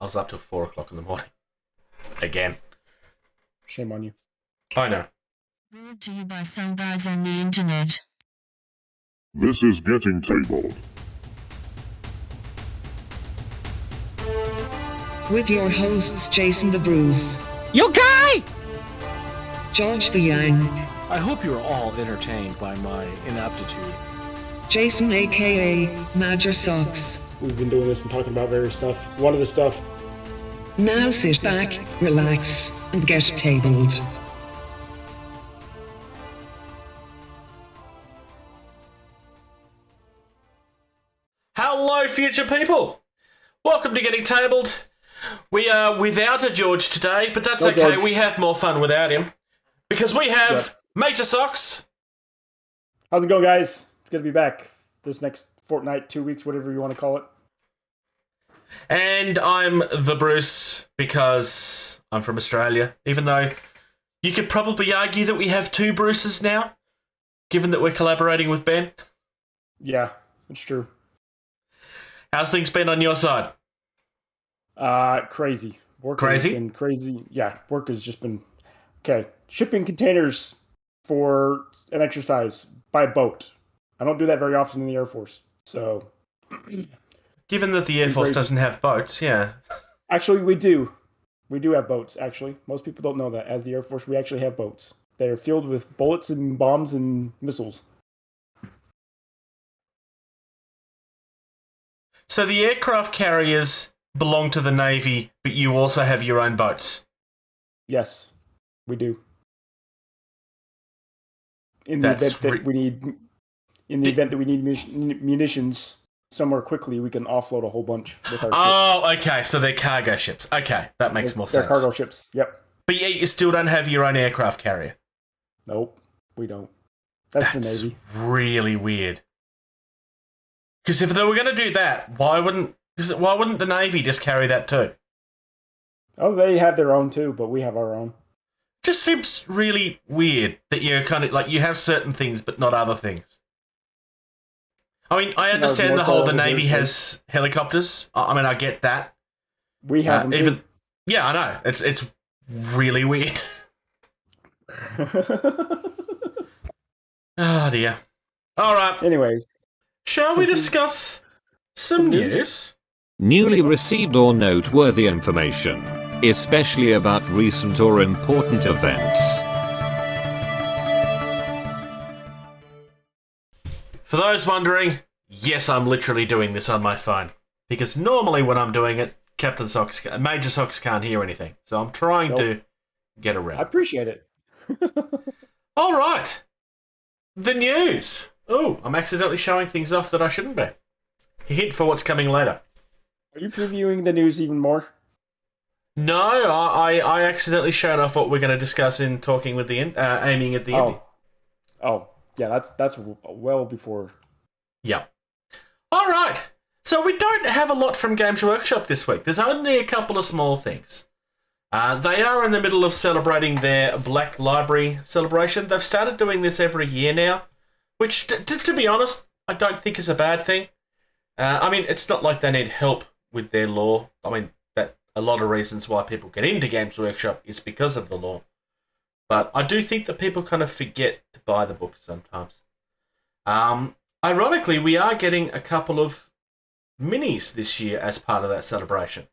I was up till 4 o'clock in the morning. Again. Shame on you. I know. Brought to you by some guys on the internet. This is Getting Tabled. With your hosts Jason the Bruce, You guy! George the Yang, I hope you are all entertained by my inaptitude. Jason aka Major Socks. We've been doing this and talking about various stuff. One of the stuff. Now sit back, relax, and get tabled. Hello, future people. Welcome to Getting Tabled. We are without a George today, but that's No okay. George. We have more fun without him. Because we have Major Socks. How's it going, guys? It's good to be back this next fortnight, 2 weeks, whatever you want to call it. And I'm the Bruce, because I'm from Australia. Even though you could probably argue that we have two Bruces now, given that we're collaborating with Ben. Yeah, it's true. How's things been on your side? Crazy. Work Crazy? has been crazy. Yeah, work has just been... Okay, shipping containers for an exercise by boat. I don't do that very often in the Air Force, so... Given that the Air Force doesn't have boats, yeah. Actually, we do. We do have boats, actually. Most people don't know that. As the Air Force, we actually have boats. They are filled with bullets and bombs and missiles. So the aircraft carriers belong to the Navy, but you also have your own boats. Yes, we do. In the event that we need... In the event that we need munitions somewhere quickly, we can offload a whole bunch with our ships. Oh, okay, so they're cargo ships. Okay, that makes more sense. They're cargo ships, yep. But yet you still don't have your own aircraft carrier. Nope, we don't. That's the Navy. Really weird. Because if they were going to do that, why wouldn't the Navy just carry that too? Oh, they have their own too, but we have our own. Just seems really weird that you're kind of like you have certain things but not other things. I mean, I understand the whole the Navy has helicopters. I mean, I get that. We have them even. too. Yeah, I know. It's really weird. Oh dear. All right. Anyways, Shall we discuss some news? Newly received or noteworthy information, especially about recent or important events. For those wondering, yes, I'm literally doing this on my phone. Because normally when I'm doing it, Major Socks can't hear anything. So I'm trying to get around. I appreciate it. All right. The news. Oh, I'm accidentally showing things off that I shouldn't be. A hint for what's coming later. Are you previewing the news even more? No, I accidentally showed off what we're going to discuss in talking with the aiming at the ending. Oh, yeah, that's well before. Yeah. All right. So we don't have a lot from Games Workshop this week. There's only a couple of small things. They are in the middle of celebrating their Black Library celebration. They've started doing this every year now, which, to be honest, I don't think is a bad thing. I mean, it's not like they need help with their lore. I mean, that a lot of reasons why people get into Games Workshop is because of the lore. But I do think that people kind of forget to buy the books sometimes. Ironically, we are getting a couple of minis this year as part of that celebration.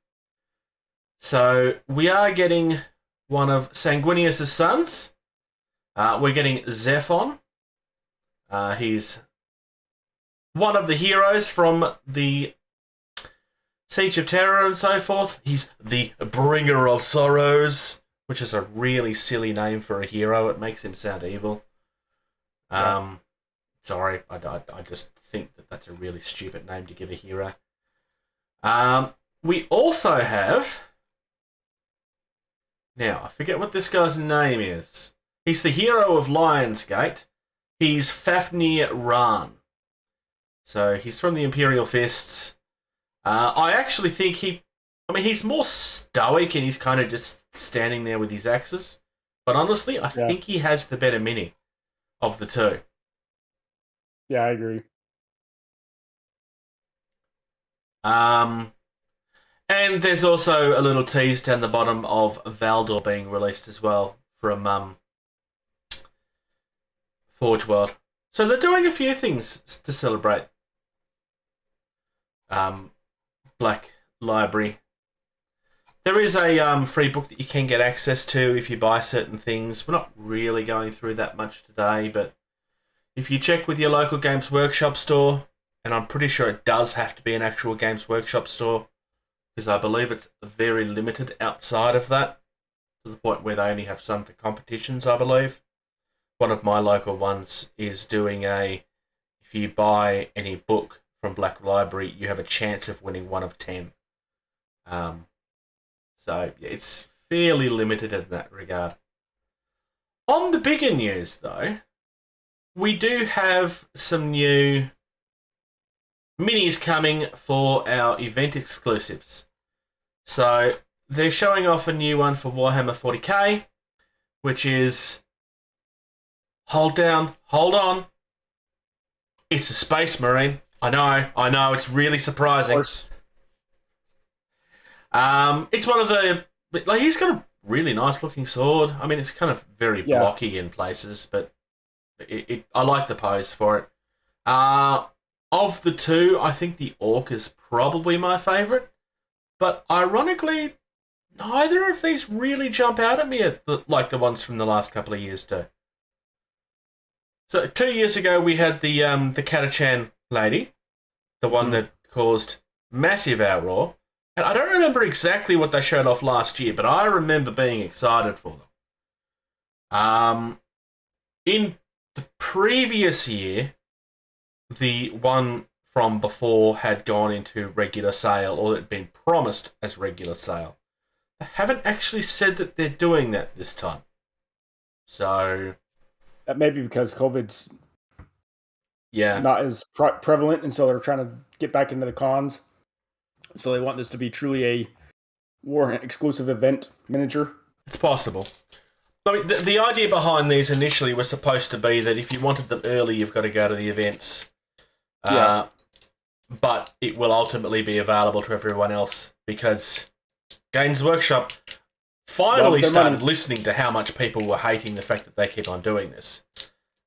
So we are getting one of Sanguinius' sons. We're getting Zephon. He's one of the heroes from the Siege of Terror and so forth. He's the Bringer of Sorrows, which is a really silly name for a hero. It makes him sound evil. Sorry, I just think that that's a really stupid name to give a hero. We also have... Now, I forget what this guy's name is. He's the hero of Lionsgate. He's Fafnir Ran. So he's from the Imperial Fists. I actually think he's more stoic and he's kind of just standing there with his axes. But honestly, I think he has the better mini of the two. Yeah, I agree. And there's also a little tease down the bottom of Valdor being released as well from Forge World. So they're doing a few things to celebrate Black Library. There is a free book that you can get access to if you buy certain things. We're not really going through that much today, but if you check with your local Games Workshop store, and I'm pretty sure it does have to be an actual Games Workshop store, because I believe it's very limited outside of that, to the point where they only have some for competitions, I believe. One of my local ones is doing if you buy any book from Black Library, you have a chance of winning one of 10. So it's fairly limited in that regard. On the bigger news, though, we do have some new minis coming for our event exclusives. So they're showing off a new one for Warhammer 40k, which is, hold on, it's a Space Marine. I know, it's really surprising. Of course. It's one of the, like, he's got a really nice looking sword. I mean, it's kind of very blocky in places, but I like the pose for it. Of the two, I think the Orc is probably my favourite, but ironically, neither of these really jump out at me like the ones from the last couple of years do. So 2 years ago, we had the Catachan lady, the one that caused massive outroar. And I don't remember exactly what they showed off last year, but I remember being excited for them. In the previous year, the one from before had gone into regular sale, or had been promised as regular sale. They haven't actually said that they're doing that this time. So That may be because COVID's yeah, not as prevalent, and so they're trying to get back into the cons. So they want this to be truly a war exclusive event miniature. it's possible. I mean, the idea behind these initially was supposed to be that if you wanted them early, you've got to go to the events. But it will ultimately be available to everyone else because Games Workshop finally started listening to how much people were hating the fact that they keep on doing this.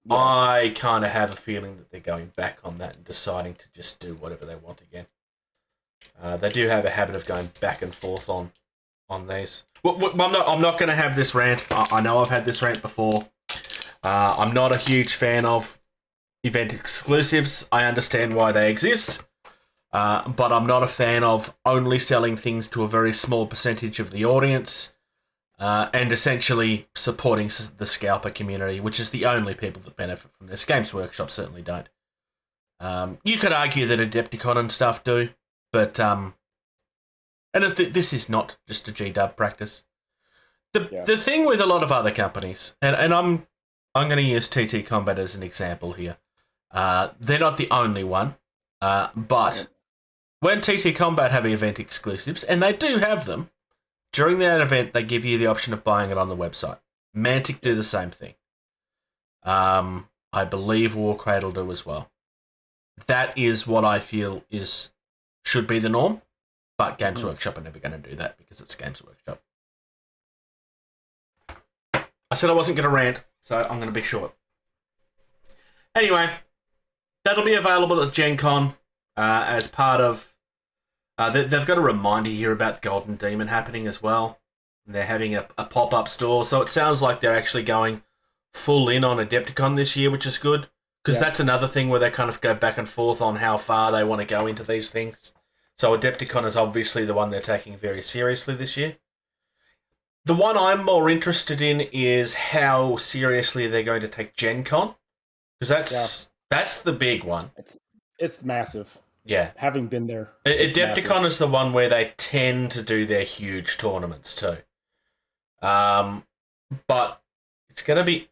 Yeah. I kind of have a feeling that they're going back on that and deciding to just do whatever they want again. They do have a habit of going back and forth on these. Well, I'm not going to have this rant. I know I've had this rant before. I'm not a huge fan of event exclusives. I understand why they exist, but I'm not a fan of only selling things to a very small percentage of the audience, and essentially supporting the scalper community, which is the only people that benefit from this. Games Workshop certainly don't. You could argue that Adepticon and stuff do, but and this is not just a GW practice. The thing with a lot of other companies, and I'm going to use TT Combat as an example here. They're not the only one, but when TT Combat have event exclusives, and they do have them, during that event they give you the option of buying it on the website. Mantic do the same thing. I believe Warcradle do as well. That is what I feel should be the norm, but Games Workshop are never going to do that because it's Games Workshop. I said I wasn't going to rant, so I'm going to be short. Anyway, that'll be available at Gen Con as part of... they've got a reminder here about Golden Demon happening as well. They're having a pop-up store, so it sounds like they're actually going full in on Adepticon this year, which is good. Because that's another thing where they kind of go back and forth on how far they want to go into these things. So Adepticon is obviously the one they're taking very seriously this year. The one I'm more interested in is how seriously they're going to take Gen Con. Because that's the big one. It's massive. Yeah. Having been there. Adepticon is the one where they tend to do their huge tournaments too. But it's going to be...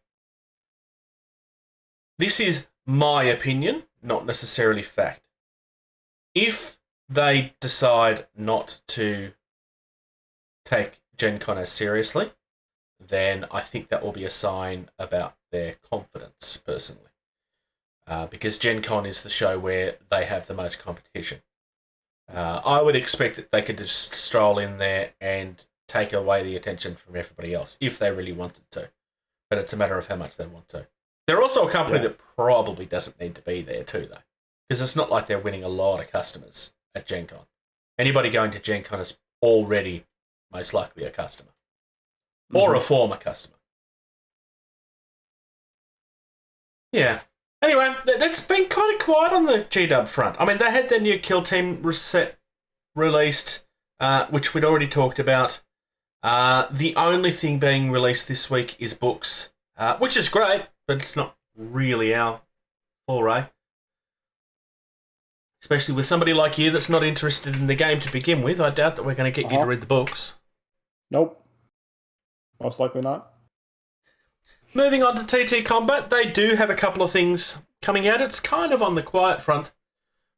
This is my opinion, not necessarily fact. If they decide not to take Gen Con as seriously, then I think that will be a sign about their confidence, personally. Because Gen Con is the show where they have the most competition. I would expect that they could just stroll in there and take away the attention from everybody else if they really wanted to. But it's a matter of how much they want to. They're also a company that probably doesn't need to be there too, though. Because it's not like they're winning a lot of customers at Gen Con. Anybody going to Gen Con is already most likely a customer. Or a former customer. Yeah. Anyway, that's been kind of quiet on the G-Dub front. I mean, they had their new Kill Team reset released, which we'd already talked about. The only thing being released this week is books, which is great, but it's not really our foray. Especially with somebody like you that's not interested in the game to begin with. I doubt that we're going to get you to read the books. Nope. Most likely not. Moving on to TT Combat, they do have a couple of things coming out. It's kind of on the quiet front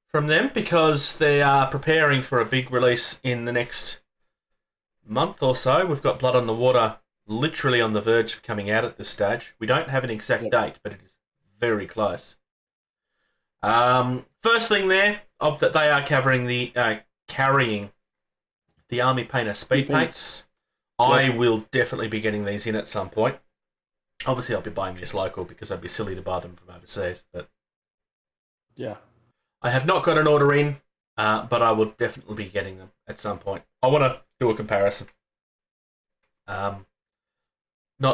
from them because they are preparing for a big release in the next month or so. We've got Blood on the Water literally on the verge of coming out at this stage. We don't have an exact date, but it is very close. First thing there, that they are carrying the Army Painter speed paints. I will definitely be getting these in at some point. Obviously, I'll be buying this local because I'd be silly to buy them from overseas. But yeah, I have not got an order in, but I will definitely be getting them at some point. I want to do a comparison. Not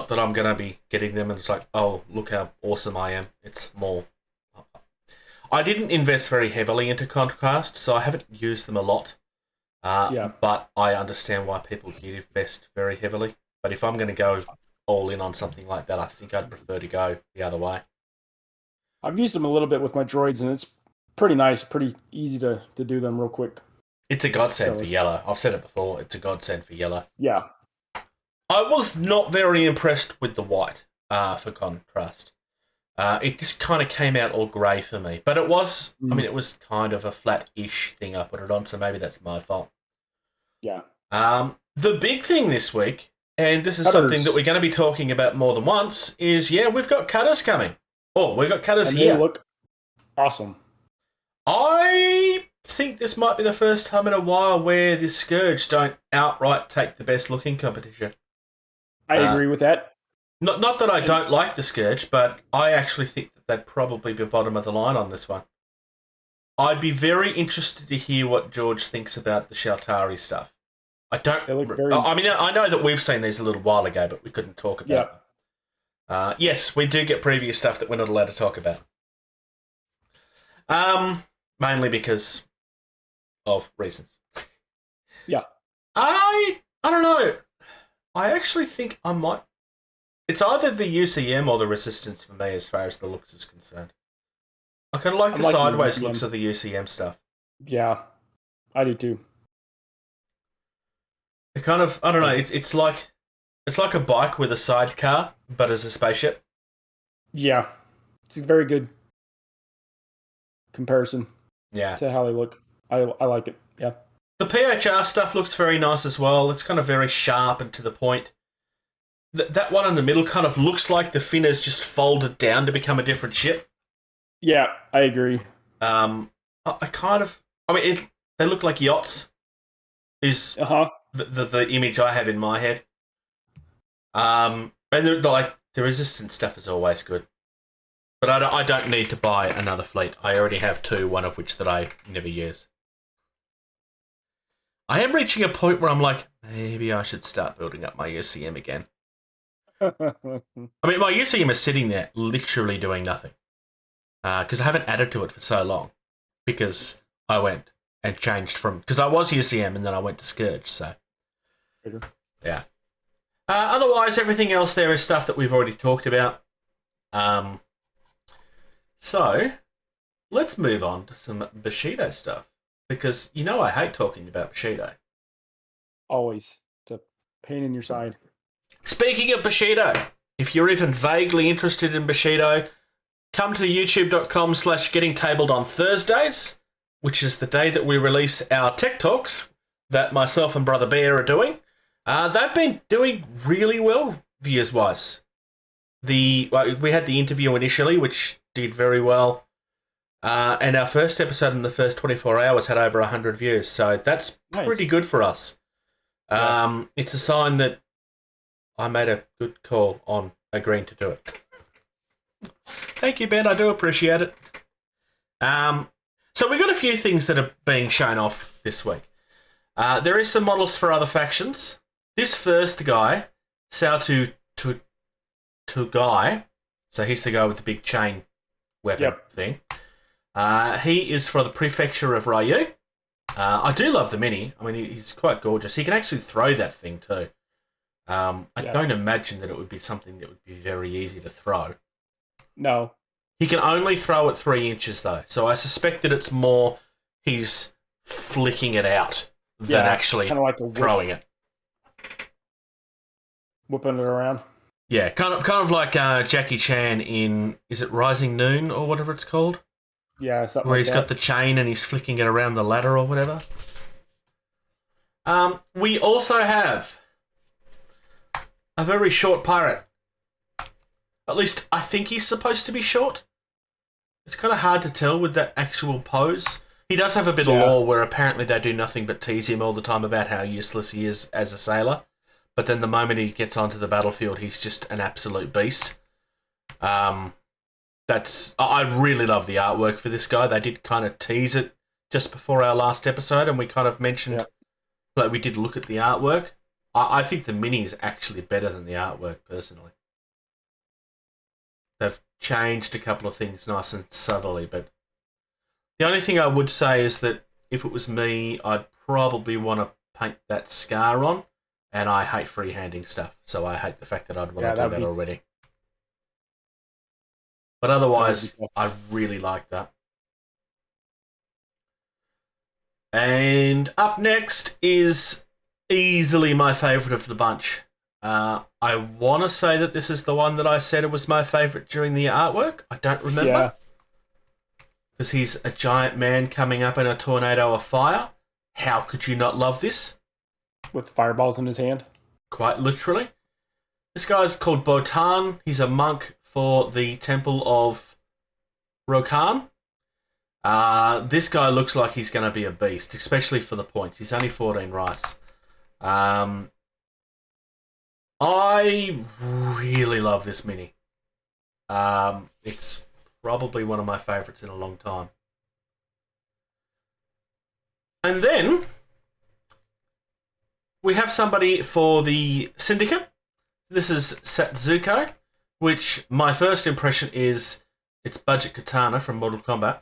that I'm going to be getting them and it's like, oh, look how awesome I am. It's more. I didn't invest very heavily into Conquest, so I haven't used them a lot. But I understand why people did invest very heavily. But if I'm going to go all in on something like that, I think I'd prefer to go the other way. I've used them a little bit with my droids, and it's pretty nice, pretty easy to do them real quick. It's a godsend for yellow. I've said it before. It's a godsend for yellow. Yeah. I was not very impressed with the white, for contrast. It just kind of came out all grey for me. But it was, I mean, it was kind of a flat-ish thing I put it on, so maybe that's my fault. Yeah. The big thing this week, and this is something that we're going to be talking about more than once, is, we've got cutters coming. Oh, we've got cutters here. They look awesome. I think this might be the first time in a while where the Scourge don't outright take the best looking competition. I agree with that. Not that I don't like the Scourge, but I actually think that they'd probably be bottom of the line on this one. I'd be very interested to hear what George thinks about the Shotari stuff. I don't. They look very... I mean, I know that we've seen these a little while ago, but we couldn't talk about them. Yes, we do get previous stuff that we're not allowed to talk about. Mainly because of reasons. Yeah. I don't know. I actually think I might... It's either the UCM or the Resistance for me as far as the looks is concerned. I kind of like the sideways looks of the UCM stuff. Yeah, I do too. It kind of, I don't know, it's like a bike with a sidecar, but as a spaceship. Yeah, it's a very good comparison. Yeah. To how they look. I like it. Yeah. The PHR stuff looks very nice as well. It's kind of very sharp and to the point. That one in the middle kind of looks like the fin is just folded down to become a different ship. Yeah, I agree. I mean, they look like yachts. Is the image I have in my head. And the Resistance stuff is always good. But I don't need to buy another fleet. I already have two, one of which that I never use. I am reaching a point where I'm like, maybe I should start building up my UCM again. I mean, my UCM is sitting there literally doing nothing. Because I haven't added to it for so long. Because I went and changed from... Because I was UCM and then I went to Scourge, so... Yeah. Otherwise, everything else there is stuff that we've already talked about. So, let's move on to some Bushido stuff. Because you know I hate talking about Bushido. Always. It's a pain in your side. Speaking of Bushido, if you're even vaguely interested in Bushido, come to youtube.com/gettingtabled on Thursdays, which is the day that we release our Tech Talks that myself and Brother Bear are doing. They've been doing really well, views-wise. We had the interview initially, which did very well. And our first episode in the first 24 hours had over 100 views, so that's Nice. pretty good for us. It's a sign that I made a good call on agreeing to do it. Thank you, Ben. I do appreciate it. So we've got a few things that are being shown off this week. There is some models for other factions. This first guy, Sautu Guy, so he's the guy with the big chain weapon thing. He is for the prefecture of Ryu. I do love the mini. I mean, he's quite gorgeous. He can actually throw that thing too. I don't imagine that it would be something that would be very easy to throw. No. He can only throw it 3 inches though, so I suspect that it's more he's flicking it out than actually like throwing it. Whipping it around. Yeah, kind of like Jackie Chan in, is it Rising Noon or whatever it's called? Yeah, something Where like he's that. got the chain and he's flicking it around the ladder or whatever. We also have a very short pirate. At least I think he's supposed to be short. It's kind of hard to tell with that actual pose. He does have a bit of lore where apparently they do nothing but tease him all the time about how useless he is as a sailor. But then the moment he gets onto the battlefield, he's just an absolute beast. I really love the artwork for this guy. They did kind of tease it just before our last episode, and we kind of mentioned, like, we did look at the artwork. I think the mini is actually better than the artwork, personally. They've changed a couple of things nice and subtly, but the only thing I would say is that if it was me, I'd probably want to paint that scar on, and I hate freehanding stuff, so I hate the fact that I'd want to do that already. But otherwise, I really like that. And up next is easily my favourite of the bunch. I want to say that this is the one that I said it was my favourite during the artwork. I don't remember. Because he's a giant man coming up in a tornado of fire. How could you not love this? With fireballs in his hand. Quite literally. This guy's called Botan. He's a monk for the Temple of Rokan. This guy looks like he's going to be a beast, especially for the points. He's only 14 rice. I really love this mini. It's probably one of my favourites in a long time. And then we have somebody for the Syndicate. This is Satsuko, which my first impression is it's budget katana from Mortal Kombat.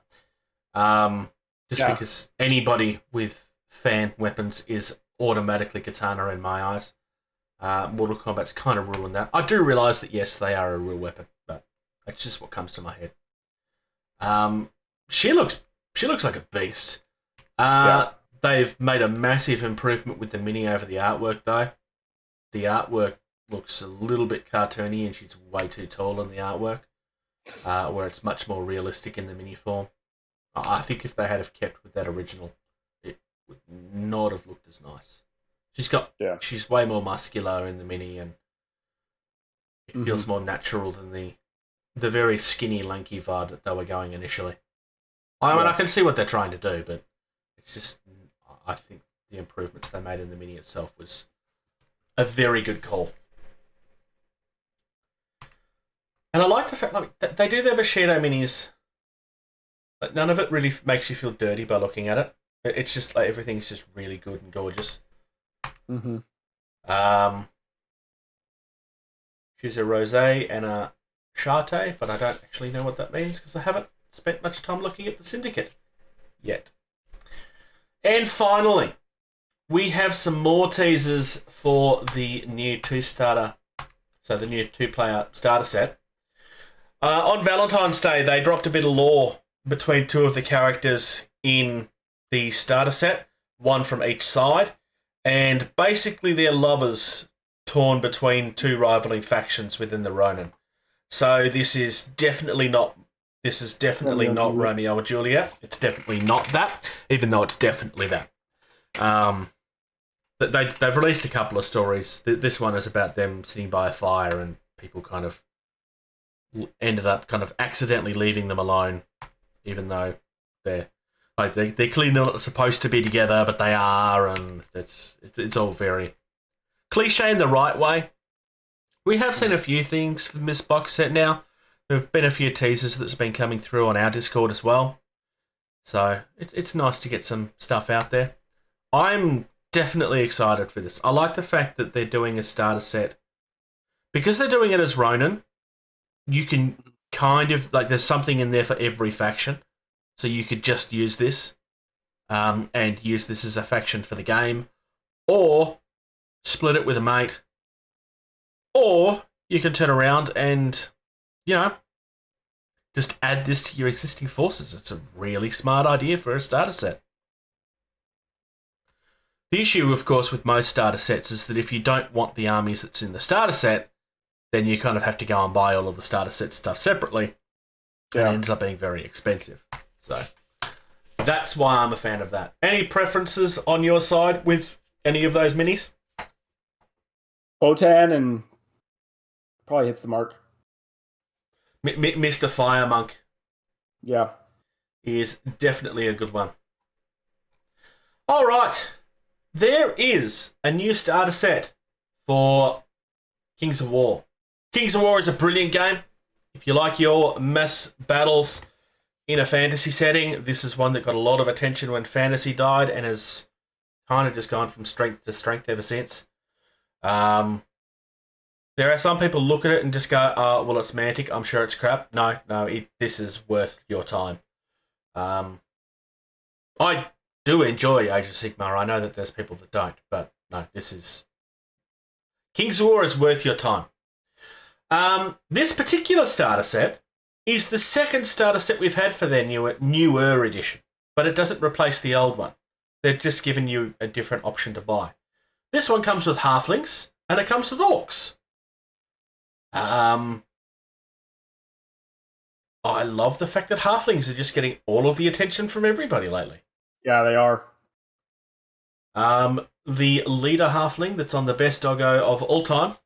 Because anybody with fan weapons is automatically katana in my eyes. Mortal Kombat's kind of ruined that. I do realise that, yes, they are a real weapon, but that's just what comes to my head. She looks like a beast. They've made a massive improvement with the mini over the artwork, though. The artwork looks a little bit cartoony, and she's way too tall in the artwork, where it's much more realistic in the mini form. I think if they had have kept with that original, it would not have looked as nice. She's way more muscular in the mini, and it feels more natural than the very skinny, lanky vibe that they were going initially. I mean, I can see what they're trying to do, but it's just, I think the improvements they made in the mini itself was a very good call. And I like the fact that they do their Bushido minis, but none of it really makes you feel dirty by looking at it. It's just like everything's just really good and gorgeous. She's a rosé and a chate, but I don't actually know what that means because I haven't spent much time looking at the Syndicate yet. And finally, we have some more teasers for the new the new 2-player starter set. On Valentine's Day, they dropped a bit of lore between two of the characters in the starter set, one from each side, and basically they're lovers torn between two rivaling factions within the Ronin. So this is definitely not Romeo and Juliet. It's definitely not that, even though it's definitely that. They've released a couple of stories. This one is about them sitting by a fire and people kind of ended up kind of accidentally leaving them alone even though they're clearly not supposed to be together, but they are, and it's all very cliche in the right way. We have seen a few things from this box set now. There have been a few teasers that's been coming through on our Discord as well. So it's nice to get some stuff out there. I'm definitely excited for this. I like the fact that they're doing a starter set. Because they're doing it as Ronin, you can kind of, like, there's something in there for every faction. So you could just use this and use this as a faction for the game. Or split it with a mate. Or you can turn around and, just add this to your existing forces. It's a really smart idea for a starter set. The issue, of course, with most starter sets is that if you don't want the armies that's in the starter set, then you kind of have to go and buy all of the starter set stuff separately. And it ends up being very expensive. So that's why I'm a fan of that. Any preferences on your side with any of those minis? Botan and probably hits the mark. Mr. Fire Monk. Yeah. He is definitely a good one. All right. There is a new starter set for Kings of War. Kings of War is a brilliant game. If you like your mass battles in a fantasy setting, this is one that got a lot of attention when fantasy died and has kind of just gone from strength to strength ever since. There are some people look at it and just go, oh, well, it's Mantic. I'm sure it's crap. No, this is worth your time. I do enjoy Age of Sigmar. I know that there's people that don't, but no, this is... Kings of War is worth your time. This particular starter set is the second starter set we've had for their newer edition, but it doesn't replace the old one. They're just giving you a different option to buy. This one comes with halflings, and it comes with orcs. I love the fact that halflings are just getting all of the attention from everybody lately. Yeah, they are. The leader halfling that's on the best doggo of all time.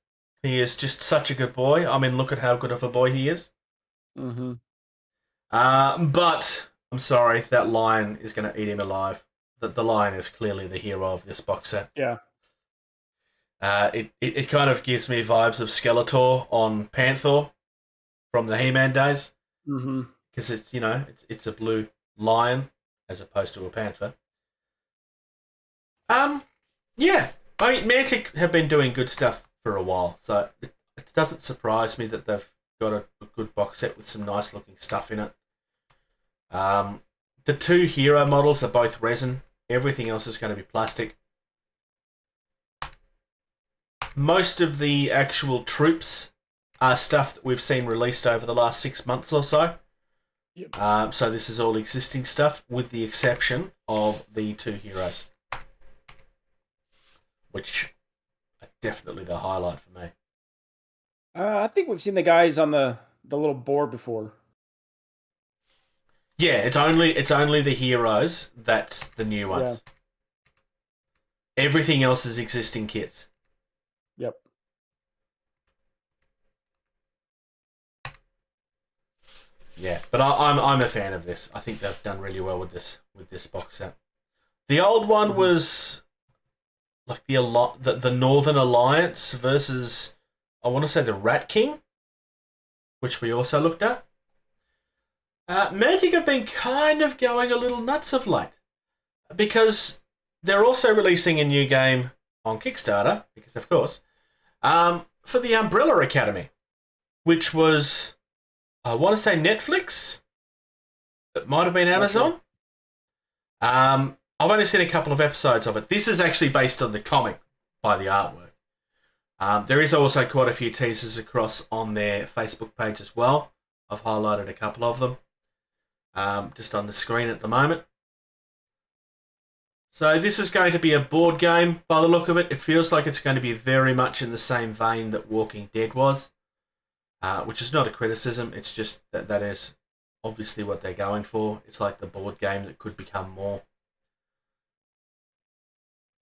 He is just such a good boy. I mean, look at how good of a boy he is. Mm-hmm. But I'm sorry, that lion is going to eat him alive. The lion is clearly the hero of this box set. Yeah. It kind of gives me vibes of Skeletor on Panther from the He-Man days. Mm-hmm. Because it's a blue lion as opposed to a panther. Yeah. I mean, Mantic have been doing good stuff for a while, so it doesn't surprise me that they've got a good box set with some nice looking stuff in it. The two hero models are both resin. Everything else is going to be plastic. Most of the actual troops are stuff that we've seen released over the last 6 months or so. Yep. So this is all existing stuff, with the exception of the two heroes, which are definitely the highlight for me. I think we've seen the guys on the little board before. Yeah, it's only the heroes that's the new ones. Yeah. Everything else is existing kits. Yep. Yeah, but I'm a fan of this. I think they've done really well with this box set. The old one was like the Northern Alliance versus, I want to say, the Rat King, which we also looked at. Mantic have been kind of going a little nuts of late because they're also releasing a new game on Kickstarter, because of course, for the Umbrella Academy, which was, I want to say, Netflix. It might have been Amazon. I've only seen a couple of episodes of it. This is actually based on the comic by the artwork. There is also quite a few teasers across on their Facebook page as well. I've highlighted a couple of them just on the screen at the moment. So this is going to be a board game by the look of it. It feels like it's going to be very much in the same vein that Walking Dead was, which is not a criticism. It's just that is obviously what they're going for. It's like the board game that could become more.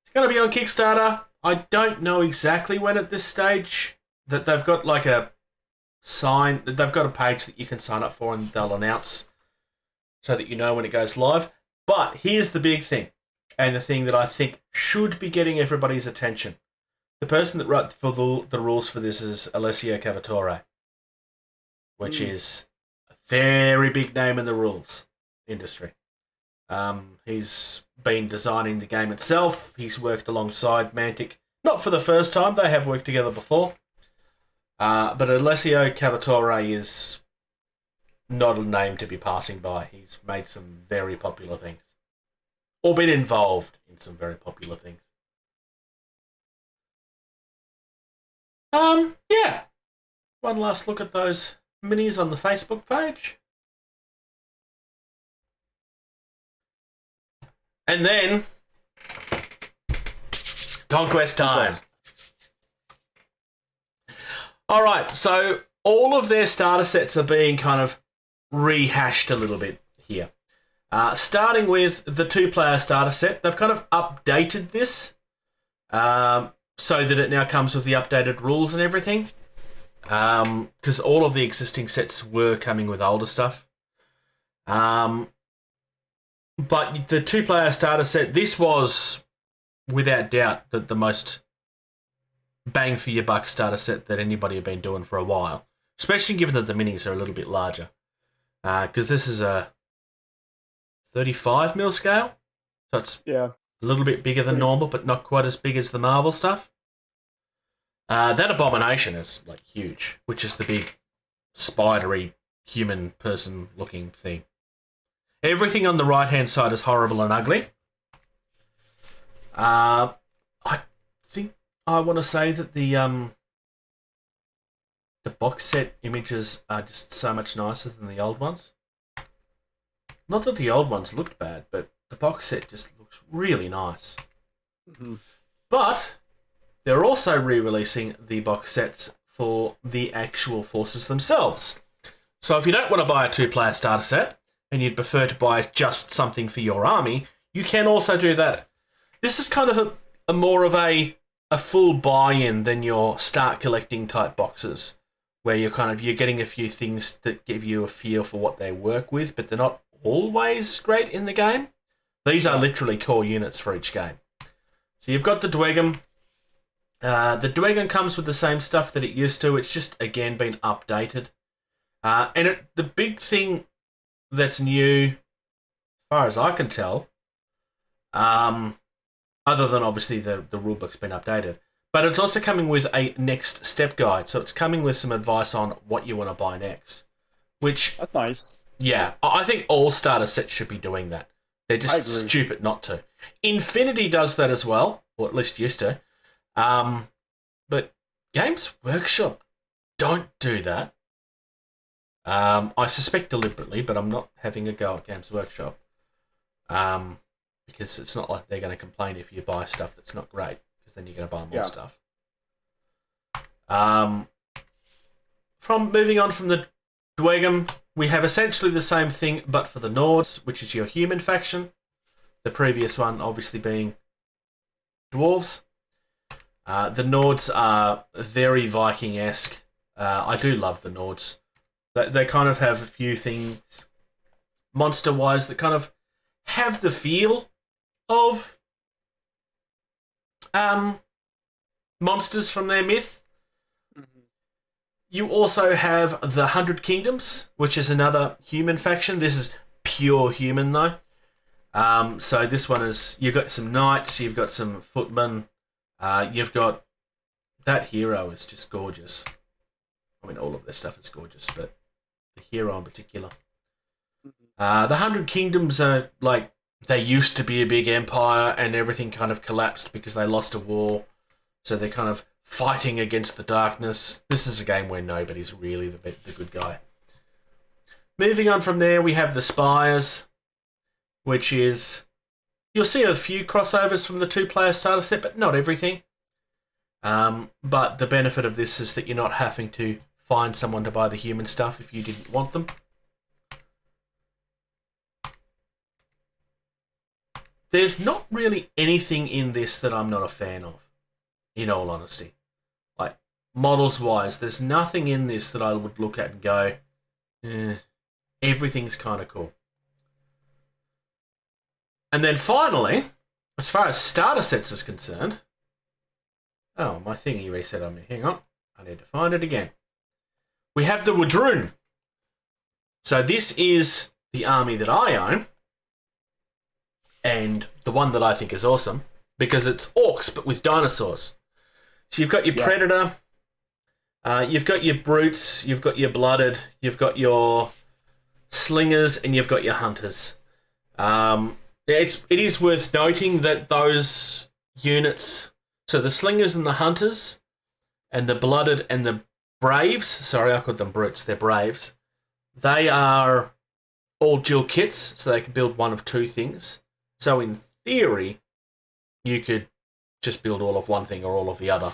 It's going to be on Kickstarter. I don't know exactly when at this stage. That they've got like a they've got a page that you can sign up for, and they'll announce so that you know when it goes live. But here's the big thing, and the thing that I think should be getting everybody's attention. The person that wrote for the rules for this is Alessio Cavatore, which is a very big name in the rules industry. He's been designing the game itself. He's worked alongside Mantic, not for the first time. They have worked together before. But Alessio Cavatore is not a name to be passing by. He's made some very popular things, or been involved in some very popular things. Yeah. One last look at those minis on the Facebook page. And then, Conquest time. All right, so all of their starter sets are being kind of rehashed a little bit here. Starting with the 2-player starter set, they've kind of updated this so that it now comes with the updated rules and everything. Because all of the existing sets were coming with older stuff. But the 2-player starter set, this was, without doubt, the most bang for your buck starter set that anybody had been doing for a while. Especially given that the minis are a little bit larger. Because this is a 35mm scale. So it's a little bit bigger than normal, but not quite as big as the Marvel stuff. That Abomination is like huge, which is the big spidery human person looking thing. Everything on the right hand side is horrible and ugly. I think I want to say that the box set images are just so much nicer than the old ones. Not that the old ones looked bad, but the box set just looks really nice. Mm-hmm. But they're also re-releasing the box sets for the actual forces themselves. So if you don't want to buy a 2-player starter set, and you'd prefer to buy just something for your army, you can also do that. This is kind of a more of a full buy-in than your start collecting type boxes, where you're getting a few things that give you a feel for what they work with, but they're not always great in the game. These are literally core units for each game. So you've got the Dwegum. The Dwegum comes with the same stuff that it used to. It's just, again, been updated. The big thing that's new, as far as I can tell, other than obviously the rulebook's been updated, but it's also coming with a next step guide. So it's coming with some advice on what you want to buy next. Which, that's nice. Yeah, I think all starter sets should be doing that. They're just stupid not to. Infinity does that as well, or at least used to. But Games Workshop don't do that. I suspect deliberately, but I'm not having a go at Games Workshop. Because it's not like they're going to complain if you buy stuff that's not great, because then you're going to buy more stuff. From moving on from the Dwegum, we have essentially the same thing, but for the Nords, which is your human faction. The previous one obviously being Dwarves. The Nords are very Viking-esque. I do love the Nords. They kind of have a few things, monster-wise, that kind of have the feel of monsters from their myth. Mm-hmm. You also have the 100 Kingdoms, which is another human faction. This is pure human, though. So this one is, you've got some knights, you've got some footmen, you've got, that hero is just gorgeous. I mean, all of their stuff is gorgeous, but the hero in particular. The 100 Kingdoms are like, they used to be a big empire and everything kind of collapsed because they lost a war. So they're kind of fighting against the darkness. This is a game where nobody's really the good guy. Moving on from there, we have the Spires, which is, you'll see a few crossovers from the 2-player starter set, but not everything. But the benefit of this is that you're not having to find someone to buy the human stuff if you didn't want them. There's not really anything in this that I'm not a fan of, in all honesty. Like, models-wise, there's nothing in this that I would look at and go, everything's kind of cool. And then finally, as far as starter sets is concerned... Oh, my thingy reset on me. Hang on. I need to find it again. We have the Wadroon. So this is the army that I own. And the one that I think is awesome. Because it's orcs, but with dinosaurs. So you've got your Predator. You've got your Brutes. You've got your Blooded. You've got your Slingers. And you've got your Hunters. It is worth noting that those units... So the Slingers and the Hunters, and the Blooded and the Braves, sorry, I called them Brutes, they're Braves, they are all dual kits, so they can build one of two things. So in theory, you could just build all of one thing or all of the other,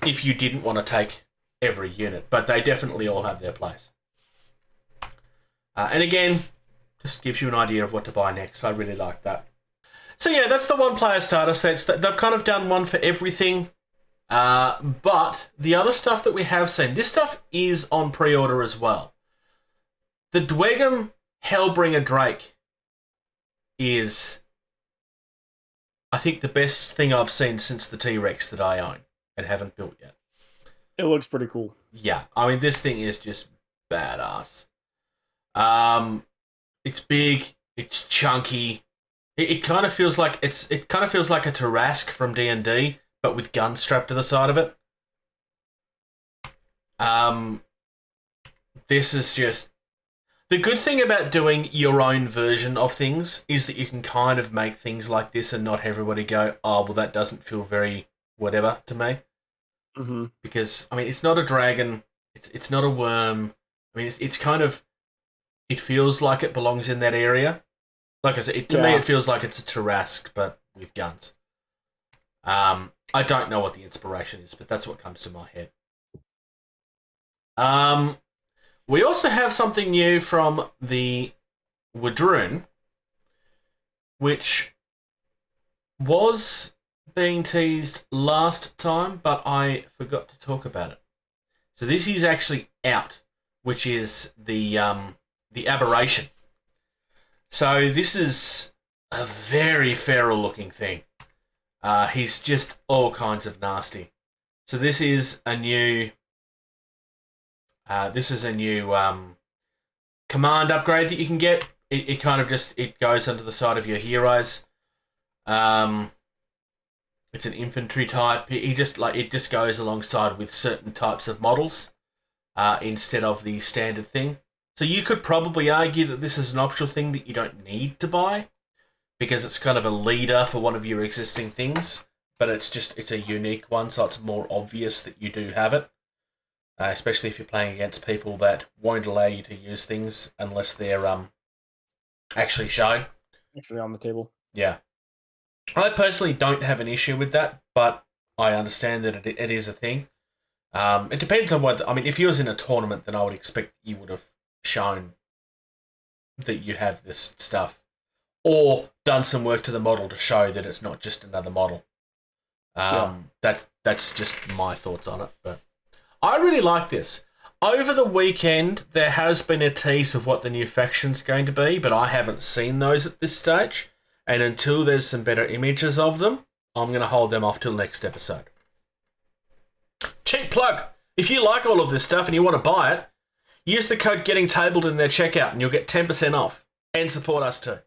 if you didn't want to take every unit. But they definitely all have their place. And again, just gives you an idea of what to buy next. I really like that. So yeah, that's the one-player starter sets. They've kind of done one for everything. But the other stuff that we have seen, this stuff is on pre-order as well. The Dwegum Hellbringer Drake is, I think, the best thing I've seen since the T-Rex that I own and haven't built yet. It looks pretty cool. Yeah, I mean, this thing is just badass. It's big, it's chunky. It kind of feels like a Tarask from D&D, but with guns strapped to the side of it. This is just... The good thing about doing your own version of things is that you can kind of make things like this and not everybody go, oh, well, that doesn't feel very whatever to me. Mm-hmm. Because, I mean, it's not a dragon, it's not a worm. I mean, it's kind of... It feels like it belongs in that area. Like I said, to me, it feels like it's a Tarask, but with guns. I don't know what the inspiration is, but that's what comes to my head. We also have something new from the Wadroon, which was being teased last time, but I forgot to talk about it. So this is actually out, which is the Aberration. So this is a very feral looking thing. He's just all kinds of nasty. So this is a new command upgrade that you can get. It kind of just goes under the side of your heroes. It's an infantry type. It just goes alongside with certain types of models instead of the standard thing. So you could probably argue that this is an optional thing that you don't need to buy because it's kind of a leader for one of your existing things, but it's a unique one, so it's more obvious that you do have it, especially if you're playing against people that won't allow you to use things unless they're actually shown. Actually on the table. Yeah. I personally don't have an issue with that, but I understand that it is a thing. It depends on what... I mean, if you was in a tournament, then I would expect that you would have shown that you have this stuff or done some work to the model to show that it's not just another model. That's just my thoughts on it, but I really like this. Over the weekend there has been a tease of what the new faction's going to be, but I haven't seen those at this stage, and until there's some better images of them, I'm going to hold them off till next episode. Cheap plug. If you like all of this stuff and you want to buy it, use the code GettingTabled in their checkout and you'll get 10% off. And support us too.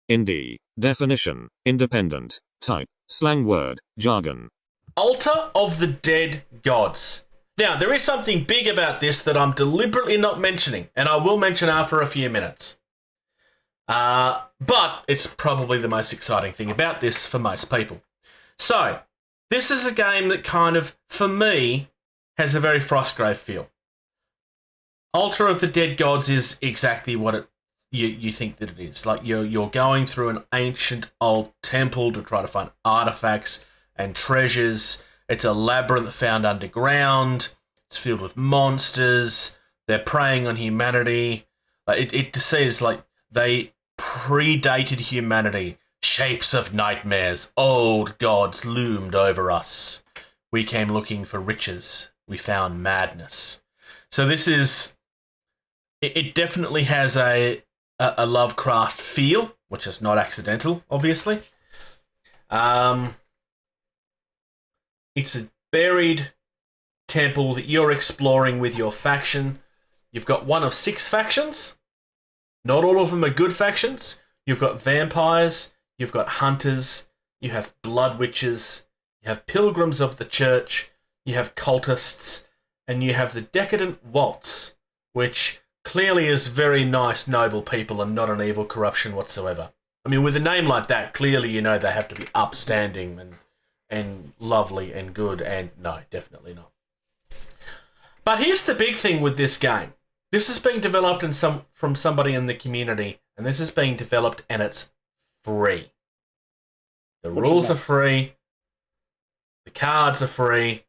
Indie. Definition. Independent. Type. Slang word. Jargon. Altar of the Dead Gods. Now, there is something big about this that I'm deliberately not mentioning, and I will mention after a few minutes. But it's probably the most exciting thing about this for most people. So, this is a game that kind of, for me, has a very Frostgrave feel. Altar of the Dead Gods is exactly what you think that it is. Like you're going through an ancient old temple to try to find artifacts and treasures. It's a labyrinth found underground. It's filled with monsters. They're preying on humanity. It says like they predated humanity. Shapes of nightmares, old gods loomed over us. We came looking for riches. We found madness. So this is... It definitely has a Lovecraft feel. which is not accidental, obviously. It's a buried temple that you're exploring with your faction. You've got one of 6 factions. Not all of them are good factions. You've got vampires, you've got hunters, you have blood witches, you have pilgrims of the church, you have cultists, and you have the decadent waltz, which clearly is very nice, noble people and not an evil corruption whatsoever. I mean, with a name like that, clearly you know they have to be upstanding and lovely and good, and no, definitely not. But here's the big thing with this game. This is being developed from somebody in the community, and this is being developed and it's free. The rules are free. The cards are free.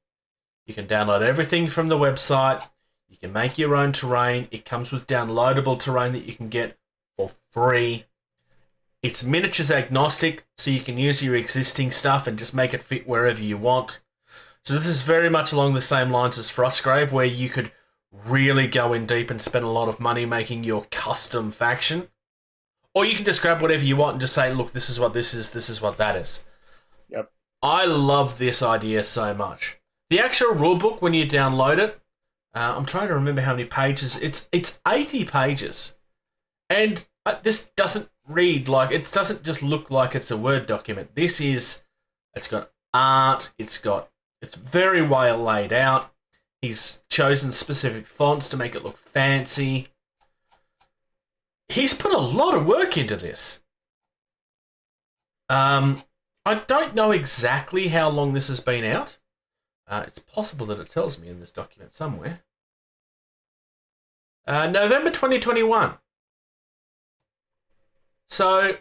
You can download everything from the website. You can make your own terrain. It comes with downloadable terrain that you can get for free. It's miniatures agnostic, so you can use your existing stuff and just make it fit wherever you want. So this is very much along the same lines as Frostgrave, where you could really go in deep and spend a lot of money making your custom faction. Or you can just grab whatever you want and just say, look, this is what this is what that is. Yep. I love this idea so much. The actual rulebook, when you download it, I'm trying to remember how many pages. It's 80 pages. And this doesn't read like, it doesn't just look like it's a Word document. It's got art, it's very well laid out. He's chosen specific fonts to make it look fancy. He's put a lot of work into this. I don't know exactly how long this has been out. It's possible that it tells me in this document somewhere. November 2021. So,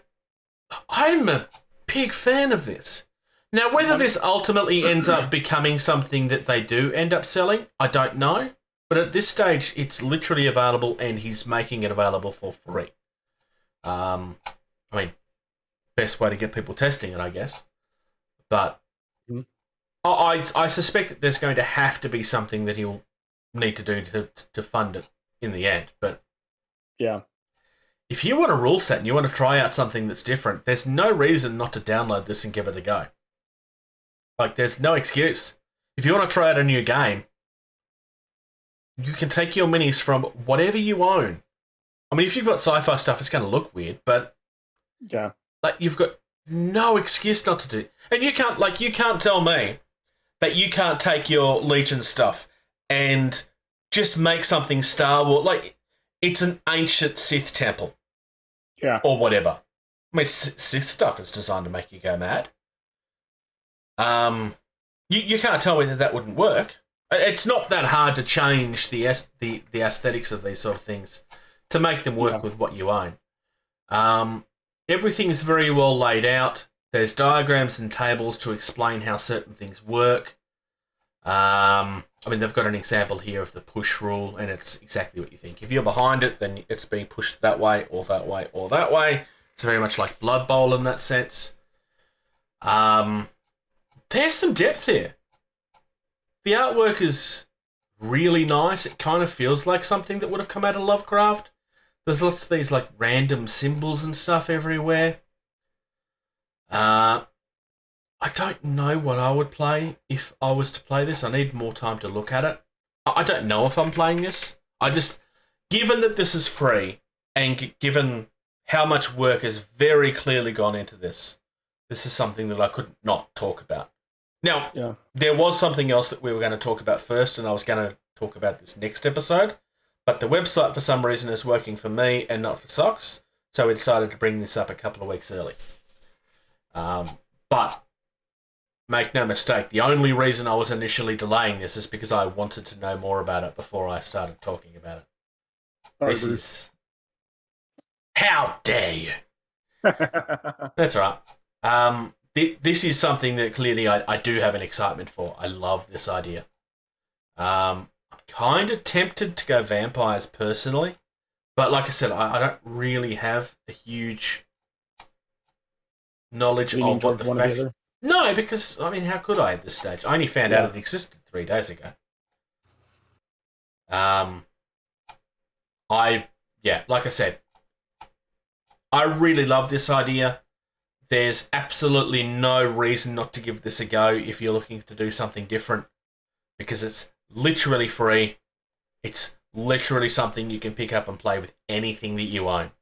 I'm a big fan of this. Now, whether this ultimately ends up becoming something that they do end up selling, I don't know. But at this stage, it's literally available, and he's making it available for free. I mean, best way to get people testing it, I guess. But I suspect that there's going to have to be something that he'll need to do to fund it in the end. But yeah, if you want a rule set and you want to try out something that's different, there's no reason not to download this and give it a go. Like, there's no excuse. If you want to try out a new game, you can take your minis from whatever you own. I mean, if you've got sci-fi stuff, it's going to look weird, but yeah, like, you've got no excuse not to do it. And you can't tell me that you can't take your Legion stuff and just make something Star Wars. Like, it's an ancient Sith temple. Yeah. Or whatever. I mean, Sith stuff is designed to make you go mad. You can't tell me that wouldn't work. It's not that hard to change the aesthetics of these sort of things to make them work with what you own. Everything is very well laid out. There's diagrams and tables to explain how certain things work. I mean, they've got an example here of the push rule, and it's exactly what you think. If you're behind it, then it's being pushed that way, or that way, or that way. It's very much like Blood Bowl in that sense. There's some depth here. The artwork is really nice. It kind of feels like something that would have come out of Lovecraft. There's lots of these like random symbols and stuff everywhere. I don't know what I would play if I was to play this. I need more time to look at it. I don't know if I'm playing this. Given that this is free, and given how much work has very clearly gone into this, this is something that I could not talk about. Now, there was something else that we were going to talk about first, and I was going to talk about this next episode, but the website for some reason is working for me and not for Socks, so we decided to bring this up a couple of weeks early. But make no mistake, the only reason I was initially delaying this is because I wanted to know more about it before I started talking about it. How dare you? That's right. This is something that clearly I do have an excitement for. I love this idea. I'm kind of tempted to go vampires personally, but like I said, I don't really have a huge knowledge of what the faction. No, because I mean, how could I at this stage? I only found out it existed 3 days ago. Like I said, I really love this idea. There's absolutely no reason not to give this a go if you're looking to do something different, because it's literally free. It's literally something you can pick up and play with anything that you own.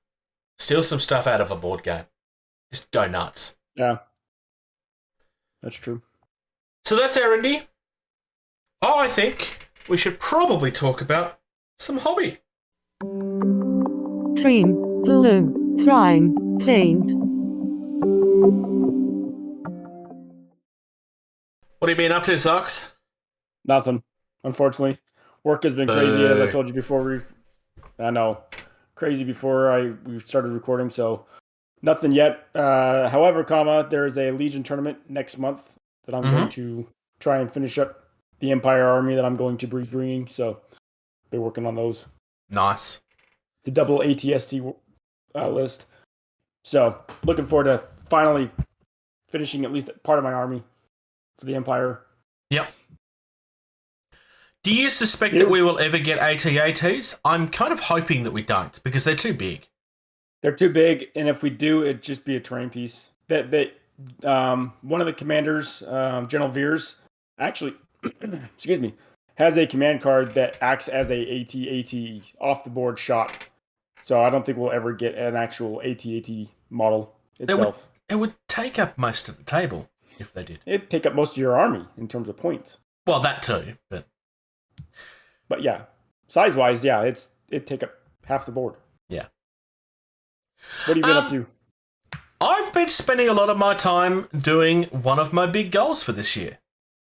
Steal some stuff out of a board game. Just go nuts. Yeah. That's true. So that's our indie. I think we should probably talk about some hobby. Trim, glue, prime, paint. What have you been up to, Socks? Nothing, unfortunately. Work has been crazy, as I told you before. I know, crazy before we started recording, so nothing yet. However, there is a Legion tournament next month that I'm going to try and finish up the Empire army that I'm going to be bringing, so be working on those. Nice. The double ATST list. So, looking forward to finally finishing at least part of my army for the Empire. Yep. Do you suspect that we will ever get AT-ATs? I'm kind of hoping that we don't, because they're too big. They're too big, and if we do, it'd just be a terrain piece. One of the commanders, General Veers, actually, excuse me, has a command card that acts as a AT-AT off-the-board shot. So I don't think we'll ever get an actual AT-AT model itself. It would take up most of the table if they did. It'd take up most of your army in terms of points. Well, that too, But yeah, size-wise, yeah, it'd take up half the board. Yeah. What have you been up to? I've been spending a lot of my time doing one of my big goals for this year.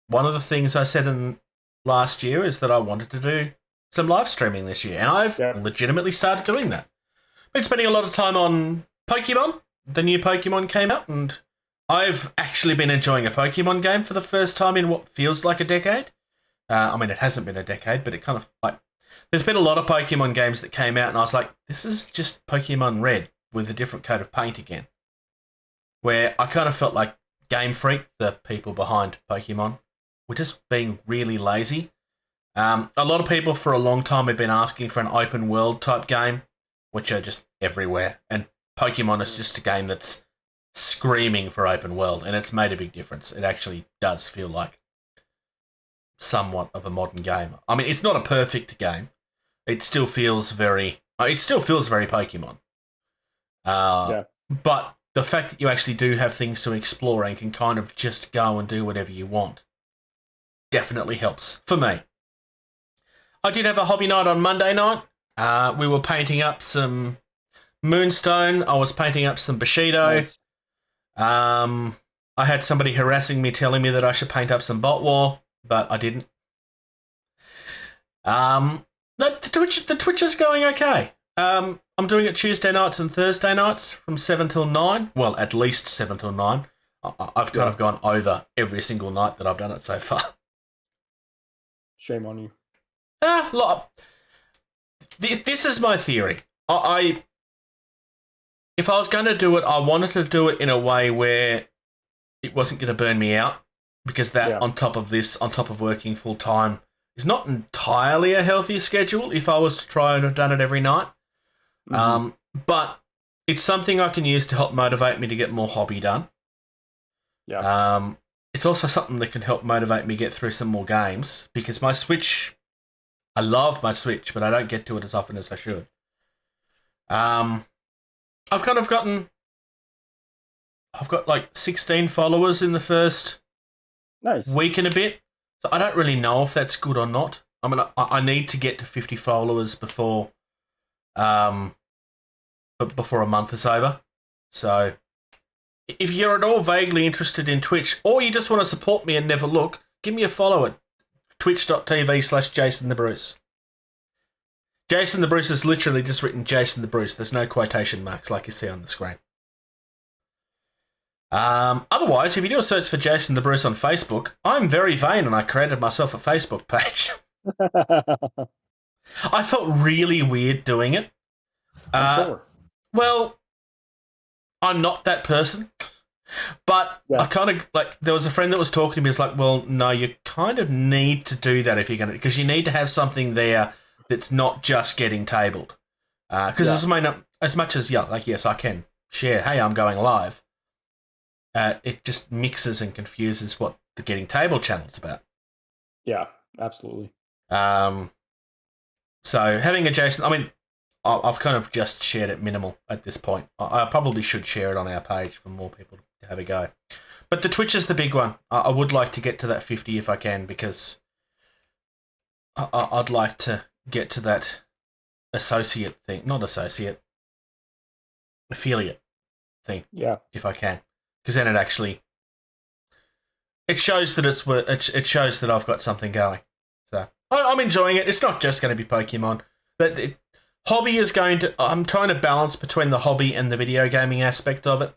One of the things I said in last year is that I wanted to do some live streaming this year, and I've legitimately started doing that. Been spending a lot of time on Pokemon. The new Pokemon came out, and I've actually been enjoying a Pokemon game for the first time in what feels like a decade. I mean, it hasn't been a decade, but it kind of like... There's been a lot of Pokemon games that came out, and I was like, this is just Pokemon Red with a different coat of paint again. Where I kind of felt like Game Freak, the people behind Pokemon, were just being really lazy. A lot of people for a long time had been asking for an open world type game, which are just everywhere. And Pokemon is just a game that's screaming for open world, and it's made a big difference. It actually does feel like somewhat of a modern game. I mean, it's not a perfect game. It still feels very Pokemon. But the fact that you actually do have things to explore and can kind of just go and do whatever you want definitely helps for me. I did have a hobby night on Monday night. We were painting up some Moonstone. I was painting up some Bushido. Nice. I had somebody harassing me, telling me that I should paint up some Bot War, but I didn't. The Twitch is going okay. I'm doing it Tuesday nights and Thursday nights from 7 till 9. Well, at least 7 till 9. I've kind of gone over every single night that I've done it so far. Shame on you. This is my theory. If I was going to do it, I wanted to do it in a way where it wasn't going to burn me out, because that on top of working full time, is not entirely a healthy schedule if I was to try and have done it every night. But it's something I can use to help motivate me to get more hobby done. Yeah. It's also something that can help motivate me get through some more games, because my Switch, I love my Switch, but I don't get to it as often as I should. I've got like 16 followers in the first week and a bit, so I don't really know if that's good or not. I mean, I need to get to 50 followers before a month is over. So if you're at all vaguely interested in Twitch, or you just want to support me and never look, give me a follow at twitch.tv/JasonTheBruce. Jason the Bruce is literally just written Jason the Bruce. There's no quotation marks like you see on the screen. Otherwise, if you do a search for Jason the Bruce on Facebook, I'm very vain and I created myself a Facebook page. I felt really weird doing it. I'm sure. Well, I'm not that person. But I kind of, like, there was a friend that was talking to me. It's like, well, no, you kind of need to do that if you're going to, because you need to have something there that's not just getting tabled. Because as much as, yes, I can share, hey, I'm going live, it just mixes and confuses what the Getting Table channel's about. Yeah, absolutely. So having adjacent, I mean, I've kind of just shared it minimal at this point. I probably should share it on our page for more people to have a go. But the Twitch is the big one. I would like to get to that 50 if I can, because I'd like to get to that affiliate thing. Yeah. If I can, because then it shows that it shows that I've got something going. So I'm enjoying it. It's not just going to be Pokemon. But hobby is going to. I'm trying to balance between the hobby and the video gaming aspect of it.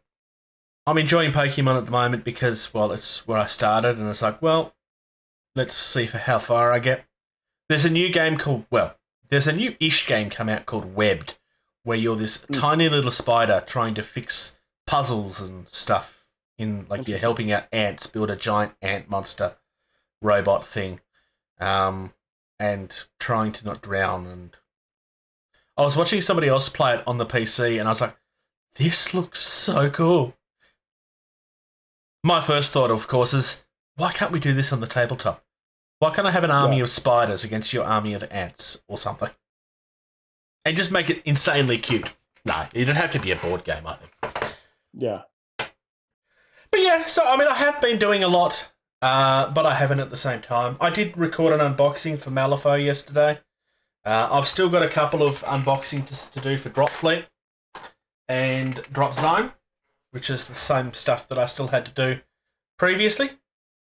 I'm enjoying Pokemon at the moment because, well, it's where I started, and it's like, well, let's see for how far I get. There's a new game there's a new-ish game come out called Webbed, where you're this tiny little spider trying to fix puzzles and stuff. You're helping out ants build a giant ant monster robot thing, and trying to not drown. And I was watching somebody else play it on the PC, and I was like, this looks so cool. My first thought, of course, is, why can't we do this on the tabletop? Why can't I have an army of spiders against your army of ants or something? And just make it insanely cute. No, it'd have to be a board game, I think. Yeah. But yeah, so, I mean, I have been doing a lot, but I haven't at the same time. I did record an unboxing for Malifaux yesterday. I've still got a couple of unboxings to do for Dropfleet and Drop Zone, which is the same stuff that I still had to do previously.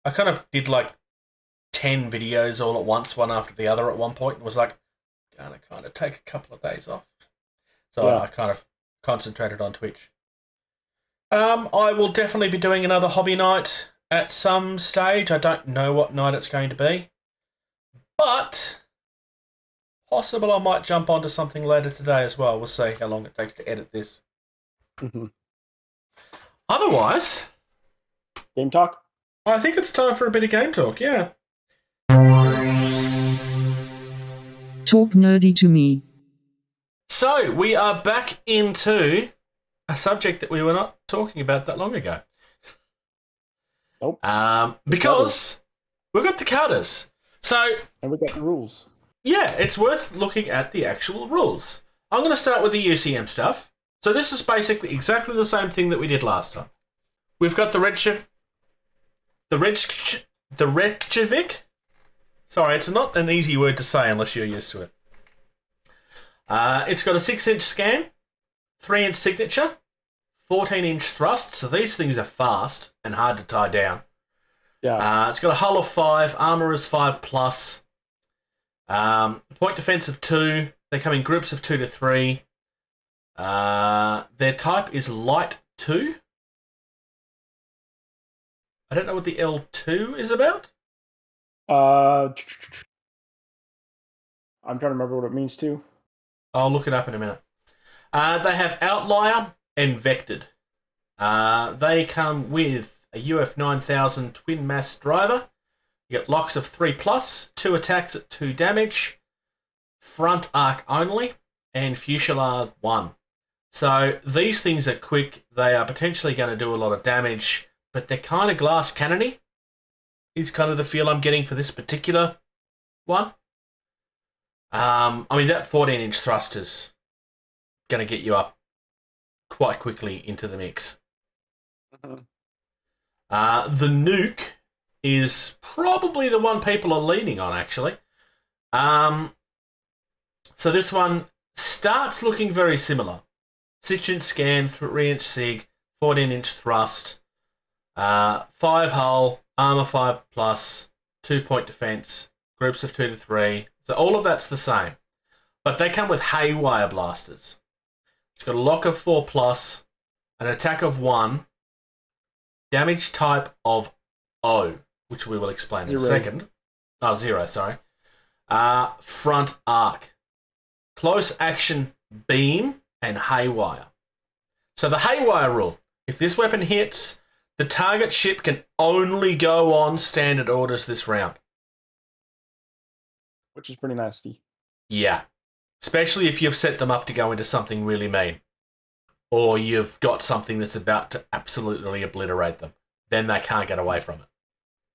I kind of did like 10 videos all at once, one after the other at one point, and was like, I'm going to kind of take a couple of days off. So I kind of concentrated on Twitch. I will definitely be doing another hobby night at some stage. I don't know what night it's going to be, but possible I might jump onto something later today as well. We'll see how long it takes to edit this. Mm-hmm. Otherwise, game talk? I think it's time for a bit of game talk, yeah. Talk nerdy to me. So, we are back into a subject that we were not talking about that long ago. Nope. Because we've got the cutters. So, and we got the rules. Yeah, it's worth looking at the actual rules. I'm going to start with the UCM stuff. So this is basically exactly the same thing that we did last time. We've got the Redshift, the Redshift. Sorry, it's not an easy word to say unless you're used to it. It's got a 6-inch scan, 3-inch signature, 14-inch thrust. So these things are fast and hard to tie down. Yeah. It's got a hull of 5, armor is 5+. Point defense of 2. They come in groups of 2 to 3. Their type is light 2. I don't know what the L2 is about. I'm trying to remember what it means too. I'll look it up in a minute. They have Outlier and Vectored. They come with a UF 9000 twin mass driver. You get locks of 3+, 2 attacks at 2 damage, front arc only, and fusillade 1. So these things are quick. They are potentially going to do a lot of damage, but they're kind of glass cannony, is kind of the feel I'm getting for this particular one. I mean, that 14-inch thrust is going to get you up quite quickly into the mix. Mm-hmm. The Nuke is probably the one people are leaning on, actually. So this one starts looking very similar. 6-inch scan, 3-inch sig, 14-inch thrust, 5 hull, armor 5+, 2-point defense, groups of 2 to 3. So all of that's the same. But they come with haywire blasters. It's got a lock of 4+, an attack of 1, damage type of O, which we will explain in a second. Oh, 0, sorry. Front arc. Close action beam and haywire. So the haywire rule. If this weapon hits, the target ship can only go on standard orders this round. Which is pretty nasty. Yeah. Especially if you've set them up to go into something really mean. or you've got something that's about to absolutely obliterate them. Then they can't get away from it.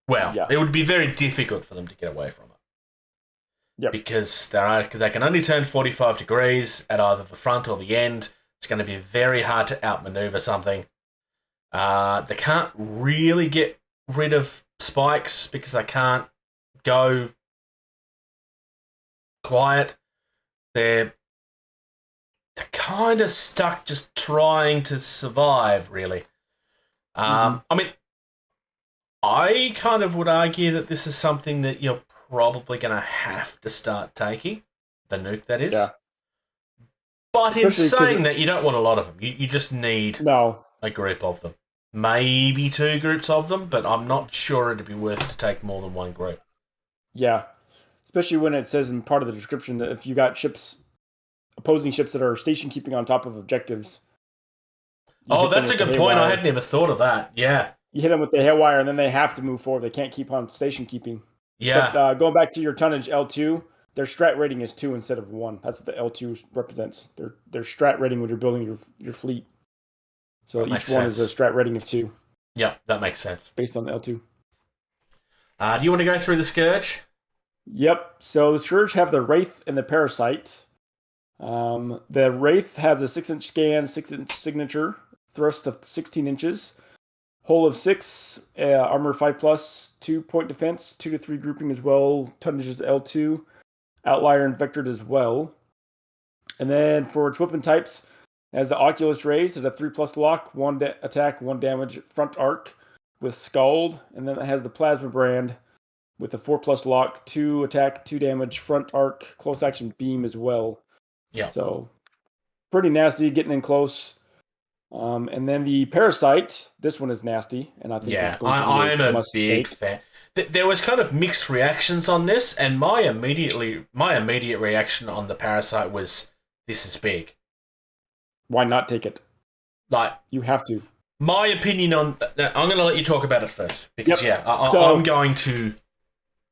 Well, it would be very difficult for them to get away from it. Yep. Because they can only turn 45 degrees at either the front or the end. It's going to be very hard to outmaneuver something. They can't really get rid of spikes because they can't go quiet. They're kind of stuck just trying to survive, really. I mean, I kind of would argue that this is something that you're probably going to have to start taking. The nuke, that is. Yeah. But especially in saying that, you don't want a lot of them. You just need a group of them. Maybe 2 groups of them, but I'm not sure it'd be worth it to take more than 1 group. Yeah. Especially when it says in part of the description that if you got ships, opposing ships that are station keeping on top of objectives. Oh, that's a good point. I hadn't even thought of that. Yeah. You hit them with the haywire, and then they have to move forward. They can't keep on station keeping. Yeah. But going back to your tonnage L2, their strat rating is 2 instead of 1. That's what the L2 represents. Their strat rating when you're building your fleet. So each one is a strat rating of 2. Yeah, that makes sense. Based on the L2. Do you want to go through the Scourge? Yep. So the Scourge have the Wraith and the Parasite. The Wraith has a 6-inch scan, 6-inch signature, thrust of 16 inches, hull of 6, armor 5+, 2-point defense, 2 to 3 grouping as well, tonnage is L2, outlier and vectored as well. And then for its weapon types, it has the Oculus Rays at a 3+ lock, 1 attack, 1 damage, front arc with Scald. And then it has the Plasma Brand with a 4+ lock, 2 attack, 2 damage, front arc, close action beam as well. Yeah. So pretty nasty, getting in close. And then the Parasite, this one is nasty, and I think I'm a big fan. There was kind of mixed reactions on this, and my immediate reaction on the Parasite was, "This is big. Why not take it? Like, you have to." My opinion on I'm going to let you talk about it first because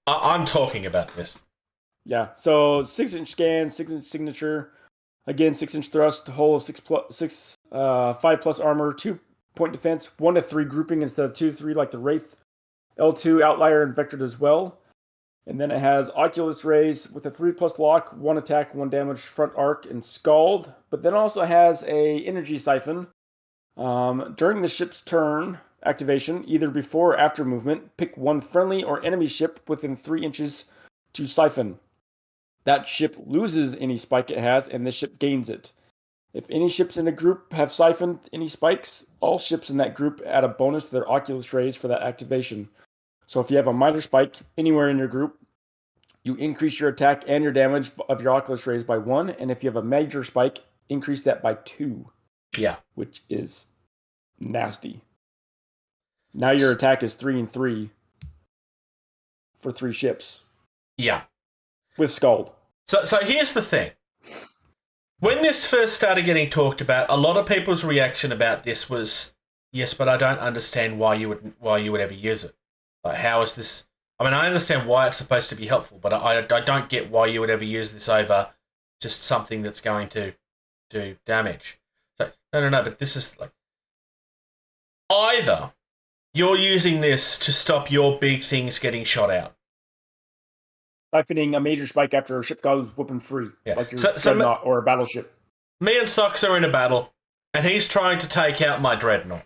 I'm talking about this. Yeah. So 6-inch scan, 6-inch signature. Again, 6-inch thrust, hull of 5+ armor, 2-point defense, 1 to 3 grouping instead of 2 to 3 like the Wraith. L2, outlier, and vectored as well. And then it has Oculus Rays with a 3+ lock, 1 attack, 1 damage, front arc, and Scald. But then also has a energy siphon. During the ship's turn activation, either before or after movement, pick 1 friendly or enemy ship within 3 inches to siphon. That ship loses any spike it has, and this ship gains it. If any ships in a group have siphoned any spikes, all ships in that group add a bonus to their Oculus Rays for that activation. So if you have a minor spike anywhere in your group, you increase your attack and your damage of your Oculus Rays by 1, and if you have a major spike, increase that by 2. Yeah. Which is nasty. Now your attack is 3 and 3 for 3 ships. Yeah. With Scald. So here's the thing. When this first started getting talked about, a lot of people's reaction about this was, yes, but I don't understand why you would ever use it. Like, how is this? I mean, I understand why it's supposed to be helpful, but I don't get why you would ever use this over just something that's going to do damage. So no, but this is like, either you're using this to stop your big things getting shot out. Siphoning a major spike after a ship goes weapon free, like your dreadnought or a battleship. Me and Socks are in a battle, and he's trying to take out my dreadnought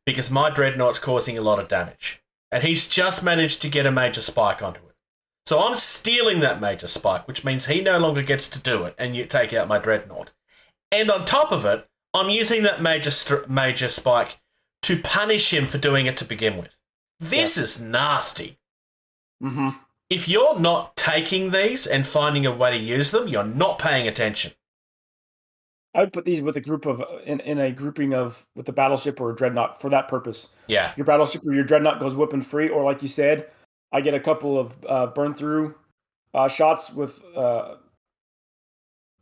because my dreadnought's causing a lot of damage, and he's just managed to get a major spike onto it. So I'm stealing that major spike, which means he no longer gets to do it, and you take out my dreadnought. And on top of it, I'm using that major spike to punish him for doing it to begin with. This is nasty. Mm-hmm. If you're not taking these and finding a way to use them, you're not paying attention. I would put these with a group of in a grouping of with a battleship or a dreadnought for that purpose. Yeah, your battleship or your dreadnought goes weapon free, or like you said, I get a couple of burn through shots with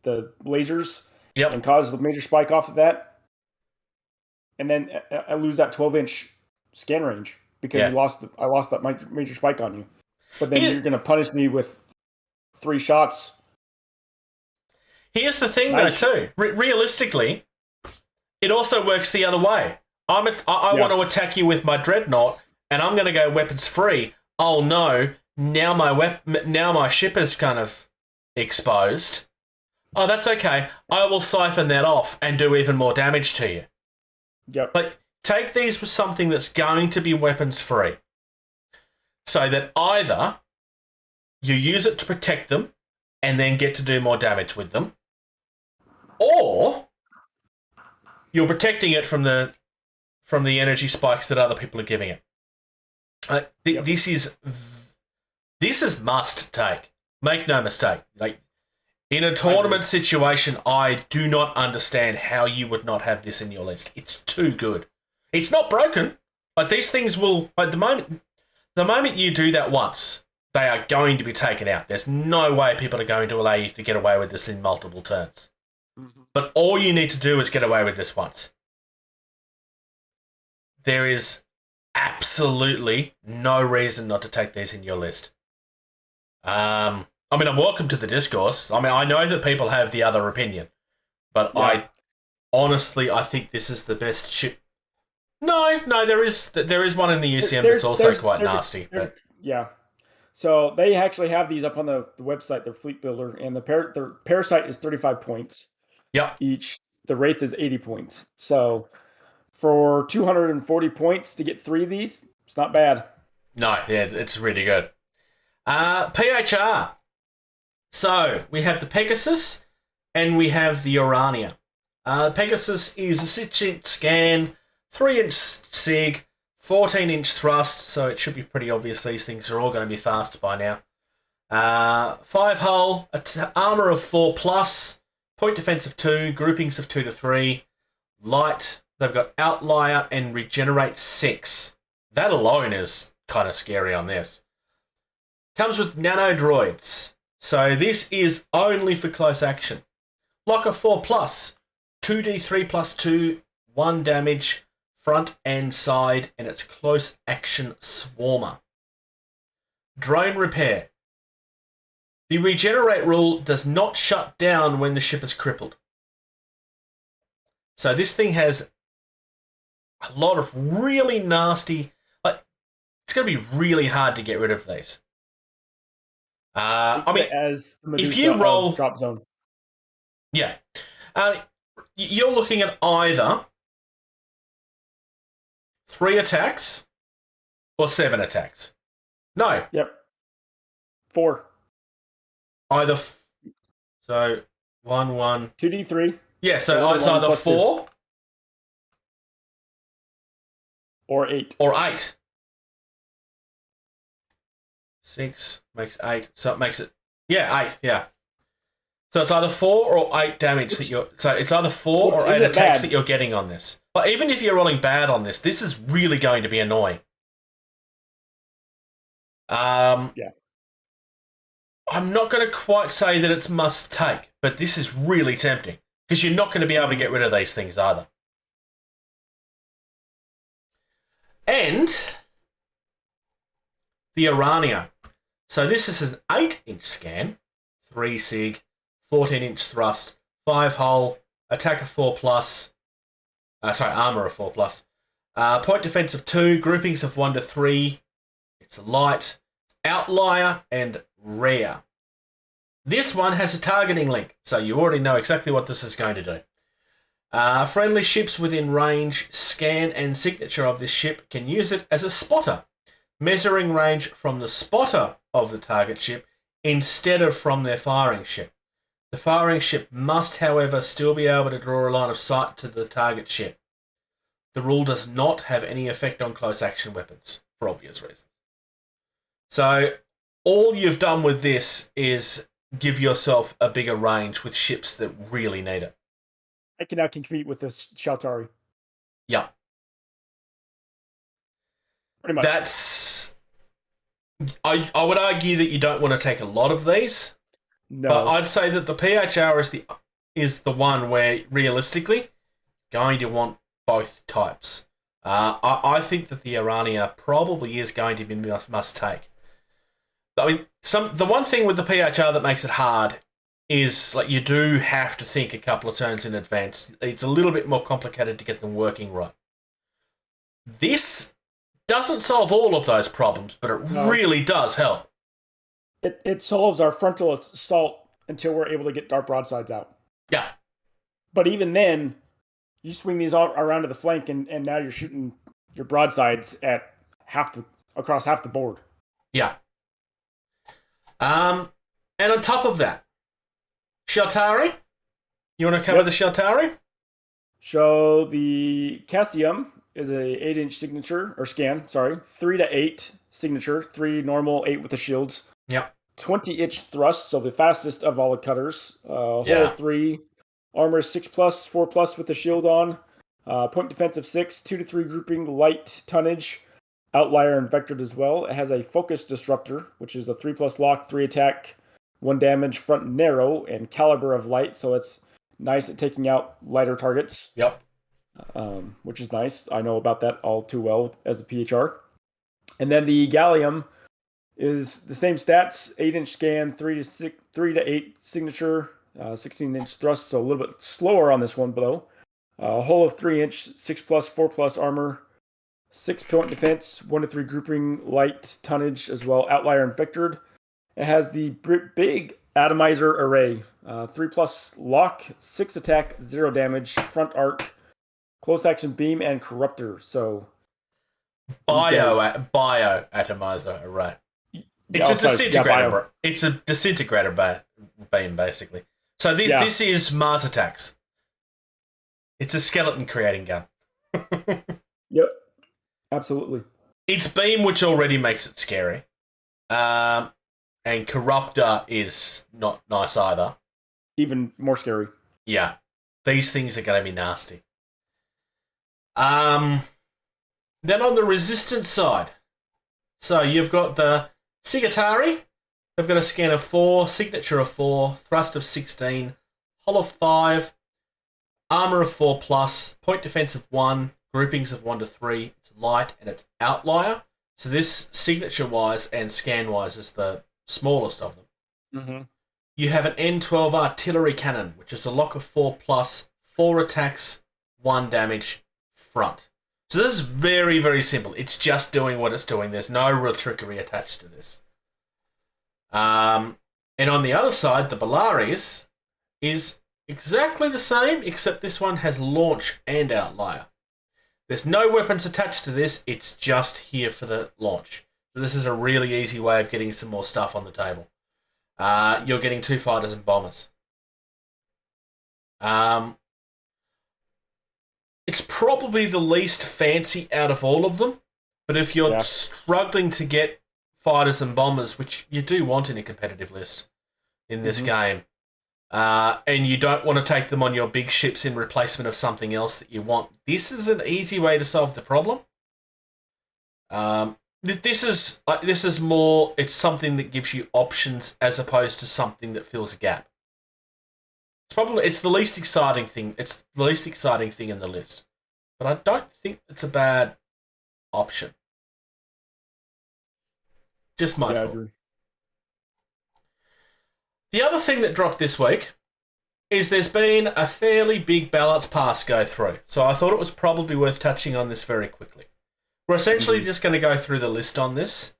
the lasers. Yep. And cause the major spike off of that, and then I lose that 12-inch scan range because I lost that major spike on you. But then you're going to punish me with 3 shots. Here's the thing, though, too. Realistically, it also works the other way. I want to attack you with my dreadnought, and I'm going to go weapons free. Oh no! Now my ship is kind of exposed. Oh, that's okay. I will siphon that off and do even more damage to you. Yep. Like, take these with something that's going to be weapons free, so that either you use it to protect them and then get to do more damage with them, or you're protecting it from the energy spikes that other people are giving it. This is must take. Make no mistake. Like, in a tournament situation, I do not understand how you would not have this in your list. It's too good. It's not broken. Like, these things will, like, the moment you do that once, they are going to be taken out. There's no way people are going to allow you to get away with this in multiple turns. Mm-hmm. But all you need to do is get away with this once. There is absolutely no reason not to take these in your list. I'm welcome to the discourse. I know that people have the other opinion, but I think this is the best ship. No, there is one in the UCM that's also quite nasty. But yeah. So they actually have these up on the website, their fleet builder, and their Parasite is 35 points. Yep. Each. The Wraith is 80 points. So for 240 points to get 3 of these, it's not bad. No, yeah, it's really good. PHR. So we have the Pegasus and we have the Urania. Pegasus is a 6-inch scan, 3-inch sig, 14-inch thrust, so it should be pretty obvious these things are all going to be fast by now. 5 hull, armor of 4+, point defense of 2, groupings of 2 to 3, light. They've got outlier and regenerate 6. That alone is kind of scary on this. Comes with nano droids, so this is only for close action. Locker 4+, 2d3 plus 2, 1 damage, front and side, and it's close action swarmer. Drone repair. The regenerate rule does not shut down when the ship is crippled. So this thing has a lot of really nasty... it's going to be really hard to get rid of these. As if you roll... drop zone. Yeah. You're looking at either 3 attacks or 7 attacks. No. Yep. 4. Either. So 1, 1. 2d3. Yeah, so it's either 4 or 8. Or 8. 6 makes 8. So it makes it. Yeah, 8. Yeah. So it's either 4 or 8 damage that you're. So it's either 4 or 8 attacks that you're getting on this. But even if you're rolling bad on this is really going to be annoying. Yeah. I'm not going to quite say that it's must take, but this is really tempting because you're not going to be able to get rid of these things either. And the Urania. So this is an 8-inch scan, 3 sig, 14-inch thrust, 5 hull, attack of 4+, armor of 4+, point defense of 2, groupings of 1 to 3. It's light, outlier, and rare. This one has a targeting link, so you already know exactly what this is going to do. Friendly ships within range, scan and signature of this ship can use it as a spotter, measuring range from the spotter of the target ship instead of from their firing ship. The firing ship must, however, still be able to draw a line of sight to the target ship. The rule does not have any effect on close action weapons, for obvious reasons. So all you've done with this is give yourself a bigger range with ships that really need it. I can now compete with this Shotari. Yeah. Pretty much. That's... I would argue that you don't want to take a lot of these. No. But I'd say that the PHR is the one where, realistically, going to want both types. I think that the Urania probably is going to be must take. I mean, the one thing with the PHR that makes it hard is like you do have to think a couple of turns in advance. It's a little bit more complicated to get them working right. This doesn't solve all of those problems, but it really does help. It solves our frontal assault until we're able to get dart broadsides out. Yeah. But even then, you swing these all around to the flank, and now you're shooting your broadsides at across half the board. Yeah. And on top of that, Shotari. You want to cover the Shotari? So the Castium is a 8-inch signature, or scan, sorry. 3 to 8 signature, 3 normal, 8 with the shields. Yep. 20-inch thrust, so the fastest of all the cutters. Hull 3, armor 6+, 4+ with the shield on. Point defense of 6, 2 to 3 grouping, light tonnage, outlier and vectored as well. It has a focus disruptor, which is a 3+ lock, 3 attack, 1 damage, front narrow, and caliber of light, so it's nice at taking out lighter targets. Yep. Which is nice. I know about that all too well as a PHR. And then the Gallium is the same stats, 8-inch scan, 3 to 8 signature, 16-inch thrust, so a little bit slower on this one, though. Hull of 3-inch, 6+, 4+ armor, 6 point defense, 1 to 3 grouping, light tonnage as well, outlier and vectored. It has the big atomizer array, 3+ lock, 6 attack, 0 damage, front arc, close action beam, and corruptor. So bio atomizer array. It's a disintegrator. It's a disintegrator beam, basically. So this is Mars attacks. It's a skeleton creating gun. Yep, absolutely. It's beam, which already makes it scary. And corruptor is not nice either. Even more scary. Yeah, these things are going to be nasty. Then on the resistance side, so you've got the Sigatari. They've got a scan of 4, signature of 4, thrust of 16, hull of 5, armor of 4+, point defense of 1, groupings of 1 to 3. It's light and it's outlier. So this signature-wise and scan-wise is the smallest of them. Mm-hmm. You have an N12 artillery cannon, which is a lock of 4+, 4 attacks, 1 damage, front. So this is very, very simple. It's just doing what it's doing. There's no real trickery attached to this. And on the other side, the Bellaris is exactly the same, except this one has launch and outlier. There's no weapons attached to this. It's just here for the launch. So this is a really easy way of getting some more stuff on the table. You're getting 2 fighters and bombers. It's probably the least fancy out of all of them. But if you're struggling to get fighters and bombers, which you do want in a competitive list in this game, and you don't want to take them on your big ships in replacement of something else that you want, this is an easy way to solve the problem. This is more, it's something that gives you options as opposed to something that fills a gap. It's the least exciting thing. It's the least exciting thing in the list, but I don't think it's a bad option. Just my thought. I agree. The other thing that dropped this week is there's been a fairly big balance pass go through, so I thought it was probably worth touching on this very quickly. We're essentially just going to go through the list on this.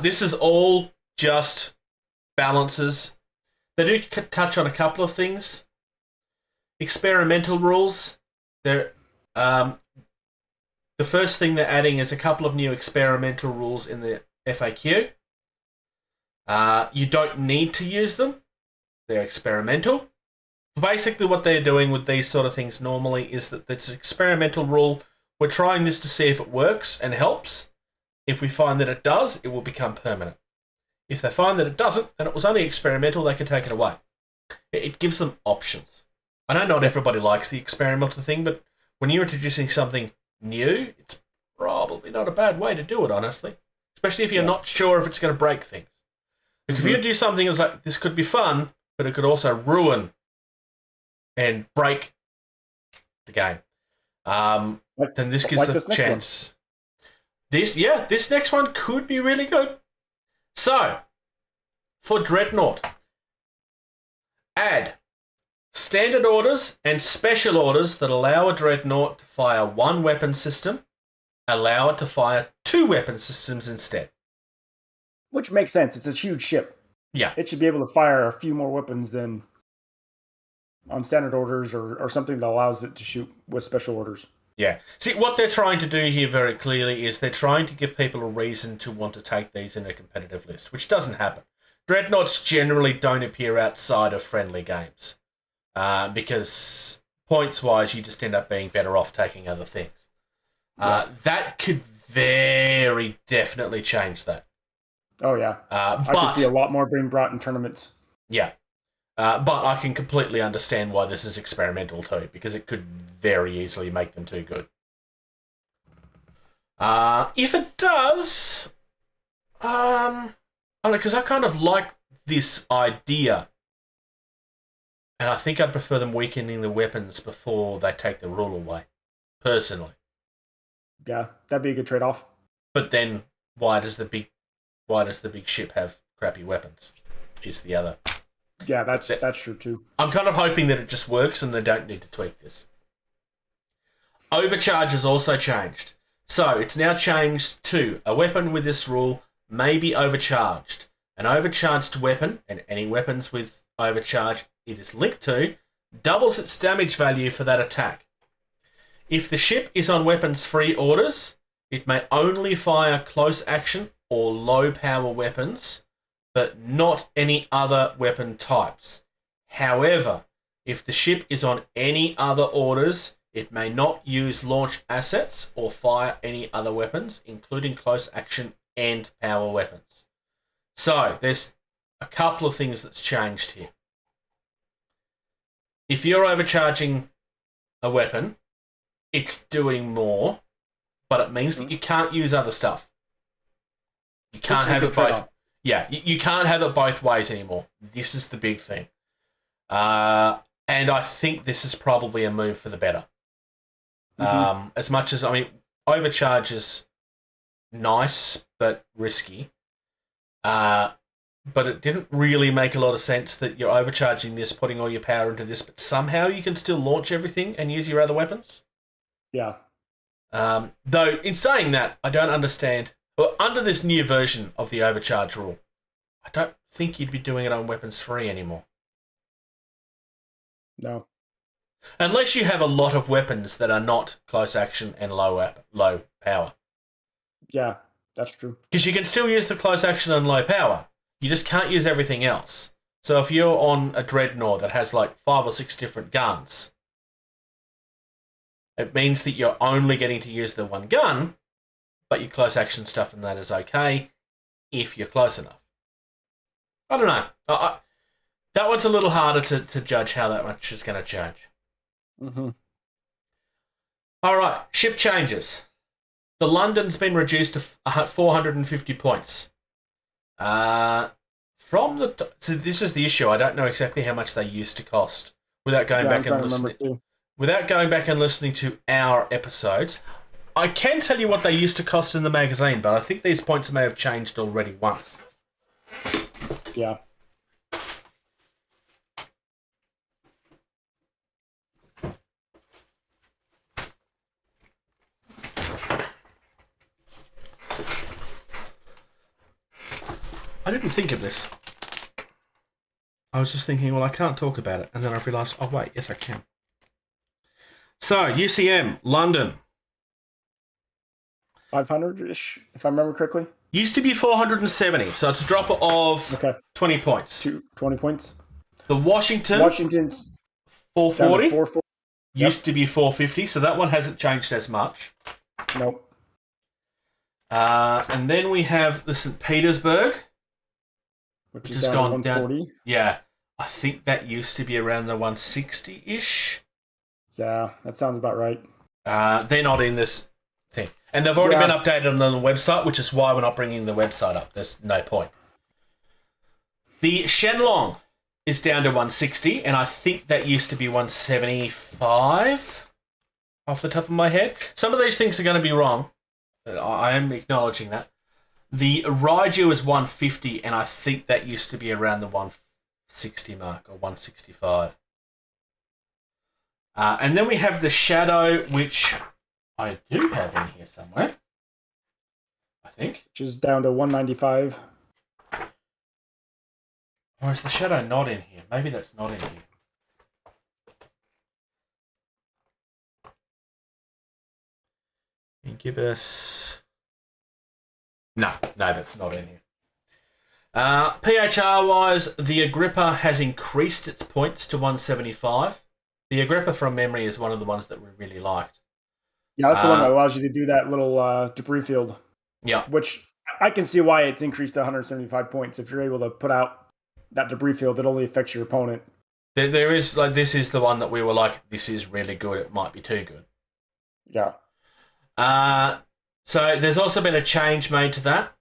This is all just balances. They do touch on a couple of things. Experimental rules. The first thing they're adding is a couple of new experimental rules in the FAQ. You don't need to use them. They're experimental. Basically what they're doing with these sort of things normally is that it's an experimental rule. We're trying this to see if it works and helps. If we find that it does, it will become permanent. If they find that it doesn't, then it was only experimental, they can take it away. It gives them options. I know not everybody likes the experimental thing, but when you're introducing something new, it's probably not a bad way to do it, honestly. Especially if you're not sure if it's going to break things. Like if you do something that's like, this could be fun, but it could also ruin and break the game. Then this gives a chance. This next one could be really good. So, for Dreadnought, add standard orders and special orders that allow a dreadnought to fire one weapon system, allow it to fire two weapon systems instead. Which makes sense. It's a huge ship. Yeah. It should be able to fire a few more weapons than on standard orders or something that allows it to shoot with special orders. Yeah. See, what they're trying to do here very clearly is they're trying to give people a reason to want to take these in a competitive list, which doesn't happen. Dreadnoughts generally don't appear outside of friendly games because points-wise, you just end up being better off taking other things. That could very definitely change that. Oh, yeah. I can see a lot more being brought in tournaments. Yeah. But I can completely understand why this is experimental too, because it could very easily make them too good. If it does, because I kind of like this idea, and I think I'd prefer them weakening the weapons before they take the rule away, personally. Yeah, that'd be a good trade-off. But then, why does the big ship have crappy weapons? Is the other. Yeah, that's true too. I'm kind of hoping that it just works and they don't need to tweak this. Overcharge has also changed. So it's now changed to a weapon with this rule may be overcharged. An overcharged weapon, and any weapons with overcharge it is linked to, doubles its damage value for that attack. If the ship is on weapons-free orders, it may only fire close action or low power weapons, but not any other weapon types. However, if the ship is on any other orders, it may not use launch assets or fire any other weapons, including close action and power weapons. So, there's a couple of things that's changed here. If you're overcharging a weapon, it's doing more, but it means that you can't use other stuff. You can't have it both. Yeah, you can't have it both ways anymore. This is the big thing. And I think this is probably a move for the better. As much as, overcharge is nice, but risky. But it didn't really make a lot of sense that you're overcharging this, putting all your power into this, but somehow you can still launch everything and use your other weapons. Yeah. Though, in saying that, I don't understand. Well, under this new version of the overcharge rule, I don't think you'd be doing it on weapons free anymore. No. Unless you have a lot of weapons that are not close action and low power. Yeah, that's true. Because you can still use the close action and low power. You just can't use everything else. So if you're on a dreadnought that has like 5 or 6 different guns, it means that you're only getting to use the one gun, but your close action stuff and that is okay if you're close enough. I don't know. That one's a little harder to judge how that much is going to change. All right, ship changes. The London's been reduced to 450 points. So this is the issue. I don't know exactly how much they used to cost without going back and listening. Without going back and listening to our episodes. I can tell you what they used to cost in the magazine, but I think these points may have changed already once. Yeah. I didn't think of this. I was just thinking, well, I can't talk about it. And then I realised, oh, wait, yes, I can. So, UCM, London. 500-ish, if I remember correctly. Used to be 470, so it's a drop of 20 points. 20 points. The Washington's 440. Used to be 450, so that one hasn't changed as much. Nope. And then we have the St. Petersburg, which has gone down. Yeah, I think that used to be around the 160-ish. Yeah, that sounds about right. They're not in this thing. And they've already been updated on the website, which is why we're not bringing the website up. There's no point. The Shenlong is down to 160, and I think that used to be 175 off the top of my head. Some of these things are going to be wrong. I am acknowledging that. The Raiju is 150, and I think that used to be around the 160 mark or 165. And then we have the Shadow, which I do have in here somewhere, I think. Which is down to 195. Or is the Shadow not in here? Maybe that's not in here. Incubus. No, that's not in here. PHR-wise, the Agrippa has increased its points to 175. The Agrippa, from memory, is one of the ones that we really liked. Yeah, that's the one that allows you to do that little debris field. Yeah. Which I can see why it's increased to 175 points. If you're able to put out that debris field, it only affects your opponent. There is, like, this is the one that we were like, this is really good. It might be too good. Yeah. So there's also been a change made to that.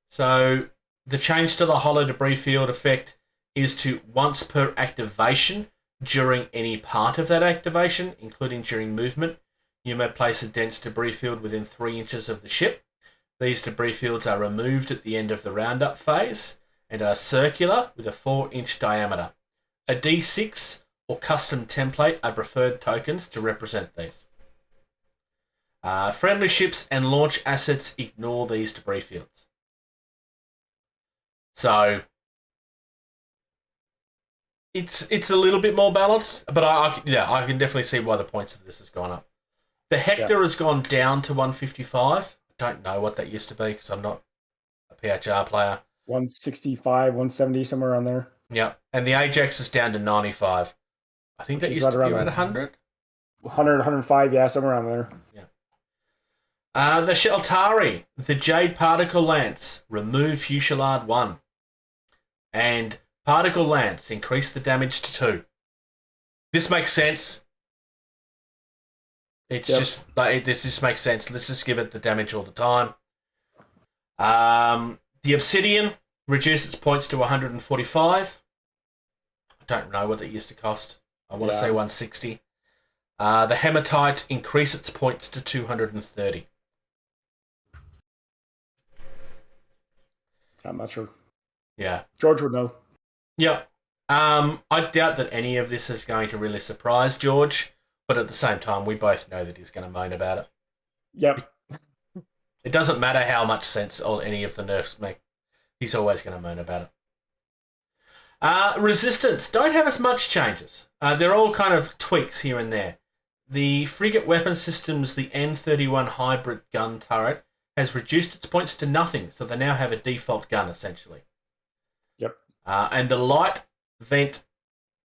So the change to the hollow debris field effect is to once per activation during any part of that activation, including during movement, you may place a dense debris field within 3 inches of the ship. These debris fields are removed at the end of the roundup phase and are circular with a 4-inch diameter. A D6 or custom template are preferred tokens to represent these. Friendly ships and launch assets ignore these debris fields. So it's a little bit more balanced, but I can definitely see why the points of this has gone up. The Hector has gone down to 155. I don't know what that used to be because I'm not a PHR player. 165, 170, somewhere around there. Yeah, and the Ajax is down to 95. I think that used to be around 100. 100, 105, yeah, somewhere around there. Yeah. The Shotari, the Jade Particle Lance, remove Fusillade 1. And Particle Lance, increase the damage to 2. This makes sense. It's just like this just makes sense. Let's just give it the damage all the time. The Obsidian, reduce its points to 145. I don't know what that used to cost. I want to say 160. The Hematite, increase its points to 230. I'm not sure. Yeah. George would know. Yep. I doubt that any of this is going to really surprise George, but at the same time, we both know that he's going to moan about it. Yep. It doesn't matter how much sense or any of the nerfs make. He's always going to moan about it. Resistance don't have as much changes. They're all kind of tweaks here and there. The frigate weapon systems, the N31 hybrid gun turret, has reduced its points to nothing, so they now have a default gun, essentially. Yep. And the light vent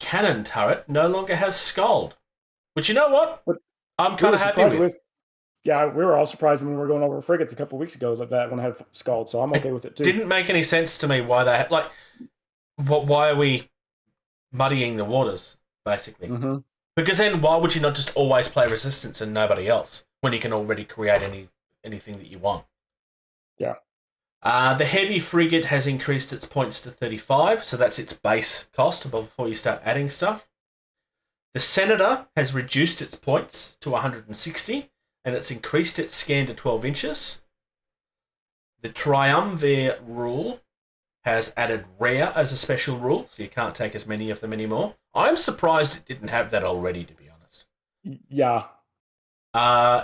cannon turret no longer has Scald. Which, you know what? I'm kind of happy with. Yeah, we were all surprised when we were going over frigates a couple of weeks ago that one had Scald, so I'm okay with it too. Didn't make any sense to me why they had, like, why are we muddying the waters, basically? Mm-hmm. Because then why would you not just always play Resistance and nobody else when you can already create anything that you want? Yeah. The heavy frigate has increased its points to 35, so that's its base cost before you start adding stuff. The Senator has reduced its points to 160, and it's increased its scan to 12 inches. The Triumvir rule has added Rare as a special rule, so you can't take as many of them anymore. I'm surprised it didn't have that already, to be honest. Yeah.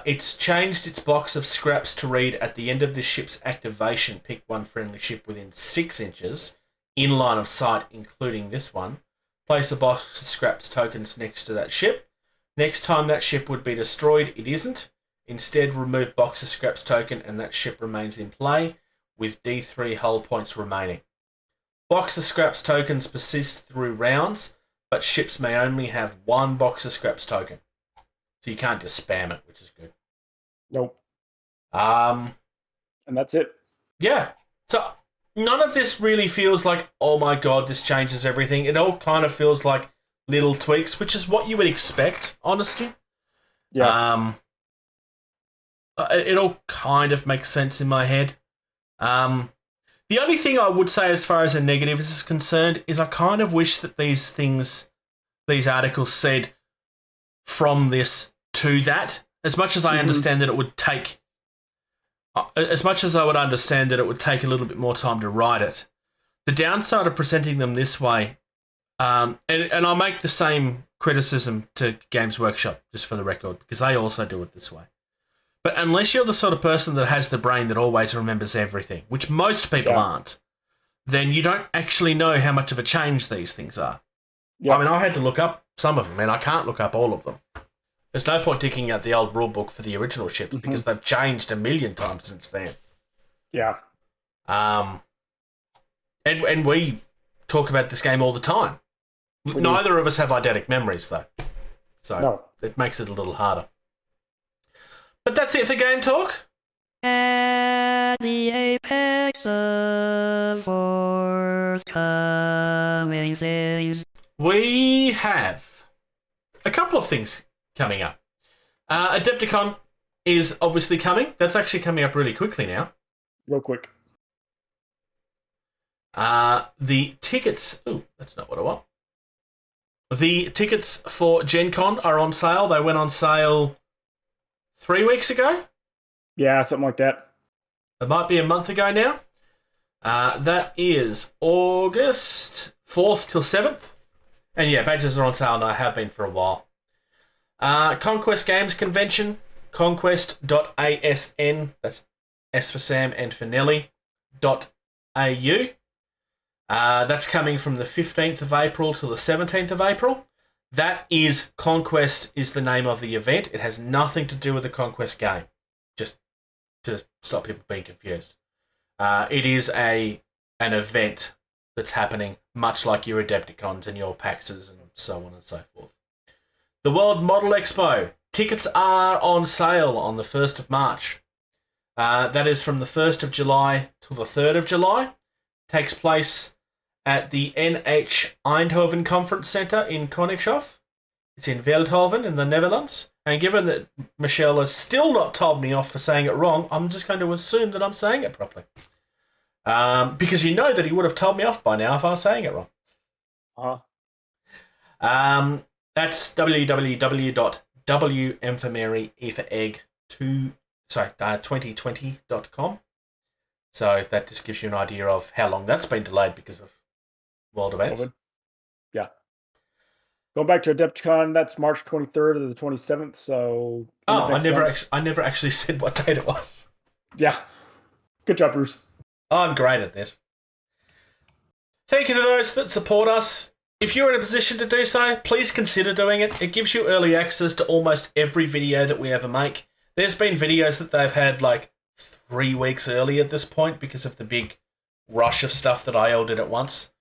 It's changed its box of scraps to read, at the end of this ship's activation, pick one friendly ship within 6 inches, in line of sight, including this one. Place a box of scraps tokens next to that ship. Next time that ship would be destroyed, it isn't. Instead, remove box of scraps token and that ship remains in play, with D3 hull points remaining. Box of scraps tokens persist through rounds, but ships may only have one box of scraps token. So you can't just spam it, which is good. Nope. And that's it. Yeah. So none of this really feels like, oh my god, this changes everything. It all kind of feels like little tweaks, which is what you would expect, honestly. Yeah. It all kind of makes sense in my head. The only thing I would say as far as a negative is concerned is I kind of wish that these articles said from this to that. As much as I understand that it would take, as much as I would understand that it would take a little bit more time to write it, the downside of presenting them this way And I'll make the same criticism to Games Workshop, just for the record, because they also do it this way. But unless you're the sort of person that has the brain that always remembers everything, which most people aren't, then you don't actually know how much of a change these things are. Yeah. I mean, I had to look up some of them, and I can't look up all of them. There's no point digging out the old rulebook for the original ships because they've changed a million times since then. Yeah. And we talk about this game all the time. Neither of us have eidetic memories, though. So it makes it a little harder. But that's it for Game Talk. At the apex of forthcoming days. We have a couple of things coming up. Adepticon is obviously coming. That's actually coming up really quickly now. Real quick. The tickets... Oh, that's not what I want. The tickets for Gen Con are on sale. They went on sale 3 weeks ago? Yeah, something like that. It might be a month ago now. That is August 4th till 7th. And yeah, badges are on sale and I have been for a while. Conquest Games Convention, conquest.asn, that's S for Sam and for Nelly, .au. That's coming from the 15th of April to the 17th of April. That is, Conquest is the name of the event. It has nothing to do with the Conquest game, just to stop people being confused. It is an event that's happening, much like your Adepticons and your PAXs and so on and so forth. The World Model Expo. Tickets are on sale on the 1st of March. That is from the 1st of July till the 3rd of July. Takes place at the NH Eindhoven Conference Centre in Koningshof. It's in Veldhoven in the Netherlands. And given that Michelle has still not told me off for saying it wrong, I'm just going to assume that I'm saying it properly. Because you know that he would have told me off by now if I was saying it wrong. That's www.wmformary2020.com. So that just gives you an idea of how long that's been delayed because of world events. Yeah. Going back to Adepticon, that's March 23rd to the 27th. So I never actually said what date it was. Yeah. Good job, Bruce. I'm great at this. Thank you to those that support us. If you're in a position to do so, please consider doing it. It gives you early access to almost every video that we ever make. There's been videos that they've had like 3 weeks early at this point because of the big rush of stuff that I all did at once.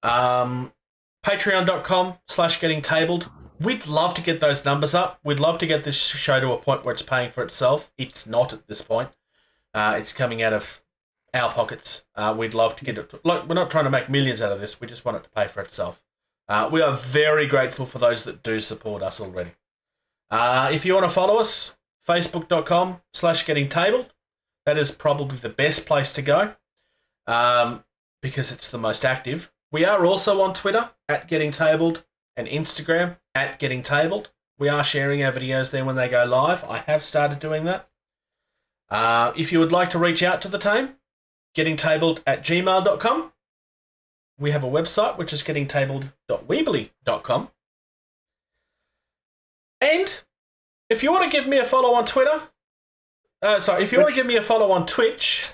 Patreon.com/gettingtabled. We'd love to get those numbers up. We'd love to get this show to a point where it's paying for itself. It's not at this point. It's coming out of our pockets. We'd love to get it. We're not trying to make millions out of this. We just want it to pay for itself. We are very grateful for those that do support us already. If you want to follow us, facebook.com/gettingtabled. That is probably the best place to go because it's the most active. We are also on Twitter @gettingtabled and Instagram @gettingtabled. We are sharing our videos there when they go live. I have started doing that. If you would like to reach out to the team, gettingtabled@gmail.com. We have a website, which is gettingtabled.weebly.com. And if you want to give me a follow on Twitter, if you want to give me a follow on Twitch,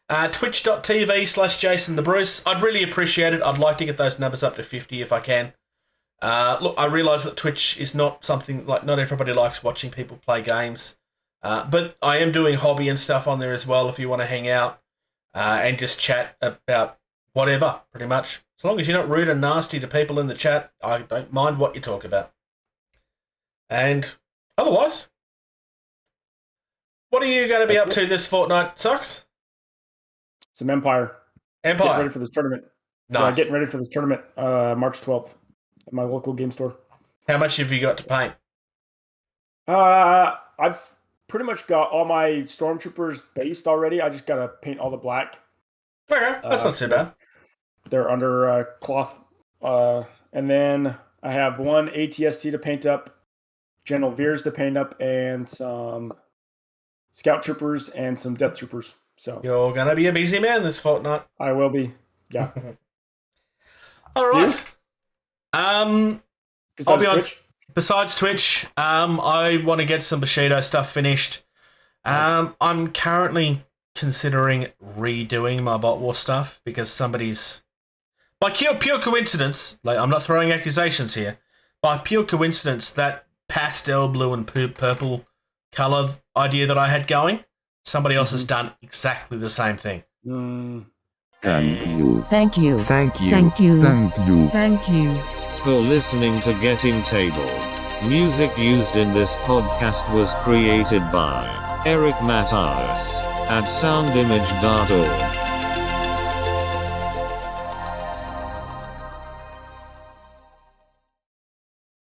twitch.tv/JasonTheBruce, I'd really appreciate it. I'd like to get those numbers up to 50 if I can. Look, I realise that Twitch is not something, like, not everybody likes watching people play games. But I am doing hobby and stuff on there as well if you want to hang out and just chat about whatever, pretty much. As long as you're not rude and nasty to people in the chat, I don't mind what you talk about. And otherwise, what are you going to be up to this fortnight, Socks? Some Empire. Getting ready for this tournament. Nice. Yeah, getting ready for this tournament, March 12th at my local game store. How much have you got to paint? I've pretty much got all my Stormtroopers based already. I just got to paint all the black. Okay, that's not too bad. They're under cloth. And then I have one ATST to paint up, General Veers to paint up, and some Scout Troopers and some Death Troopers. So you're going to be a busy man this fortnight. I will be, yeah. All right. I'll Besides be on. Twitch? Besides Twitch, I want to get some Bushido stuff finished. I'm currently considering redoing my Bot War stuff because somebody's, by pure coincidence, like I'm not throwing accusations here, by pure coincidence, that pastel blue and purple color idea that I had going, somebody else has done exactly the same thing. Thank you. Thank you. Thank you. Thank you. Thank you. Thank you. For listening to Getting Tabled. Music used in this podcast was created by Eric Matyas at soundimage.org.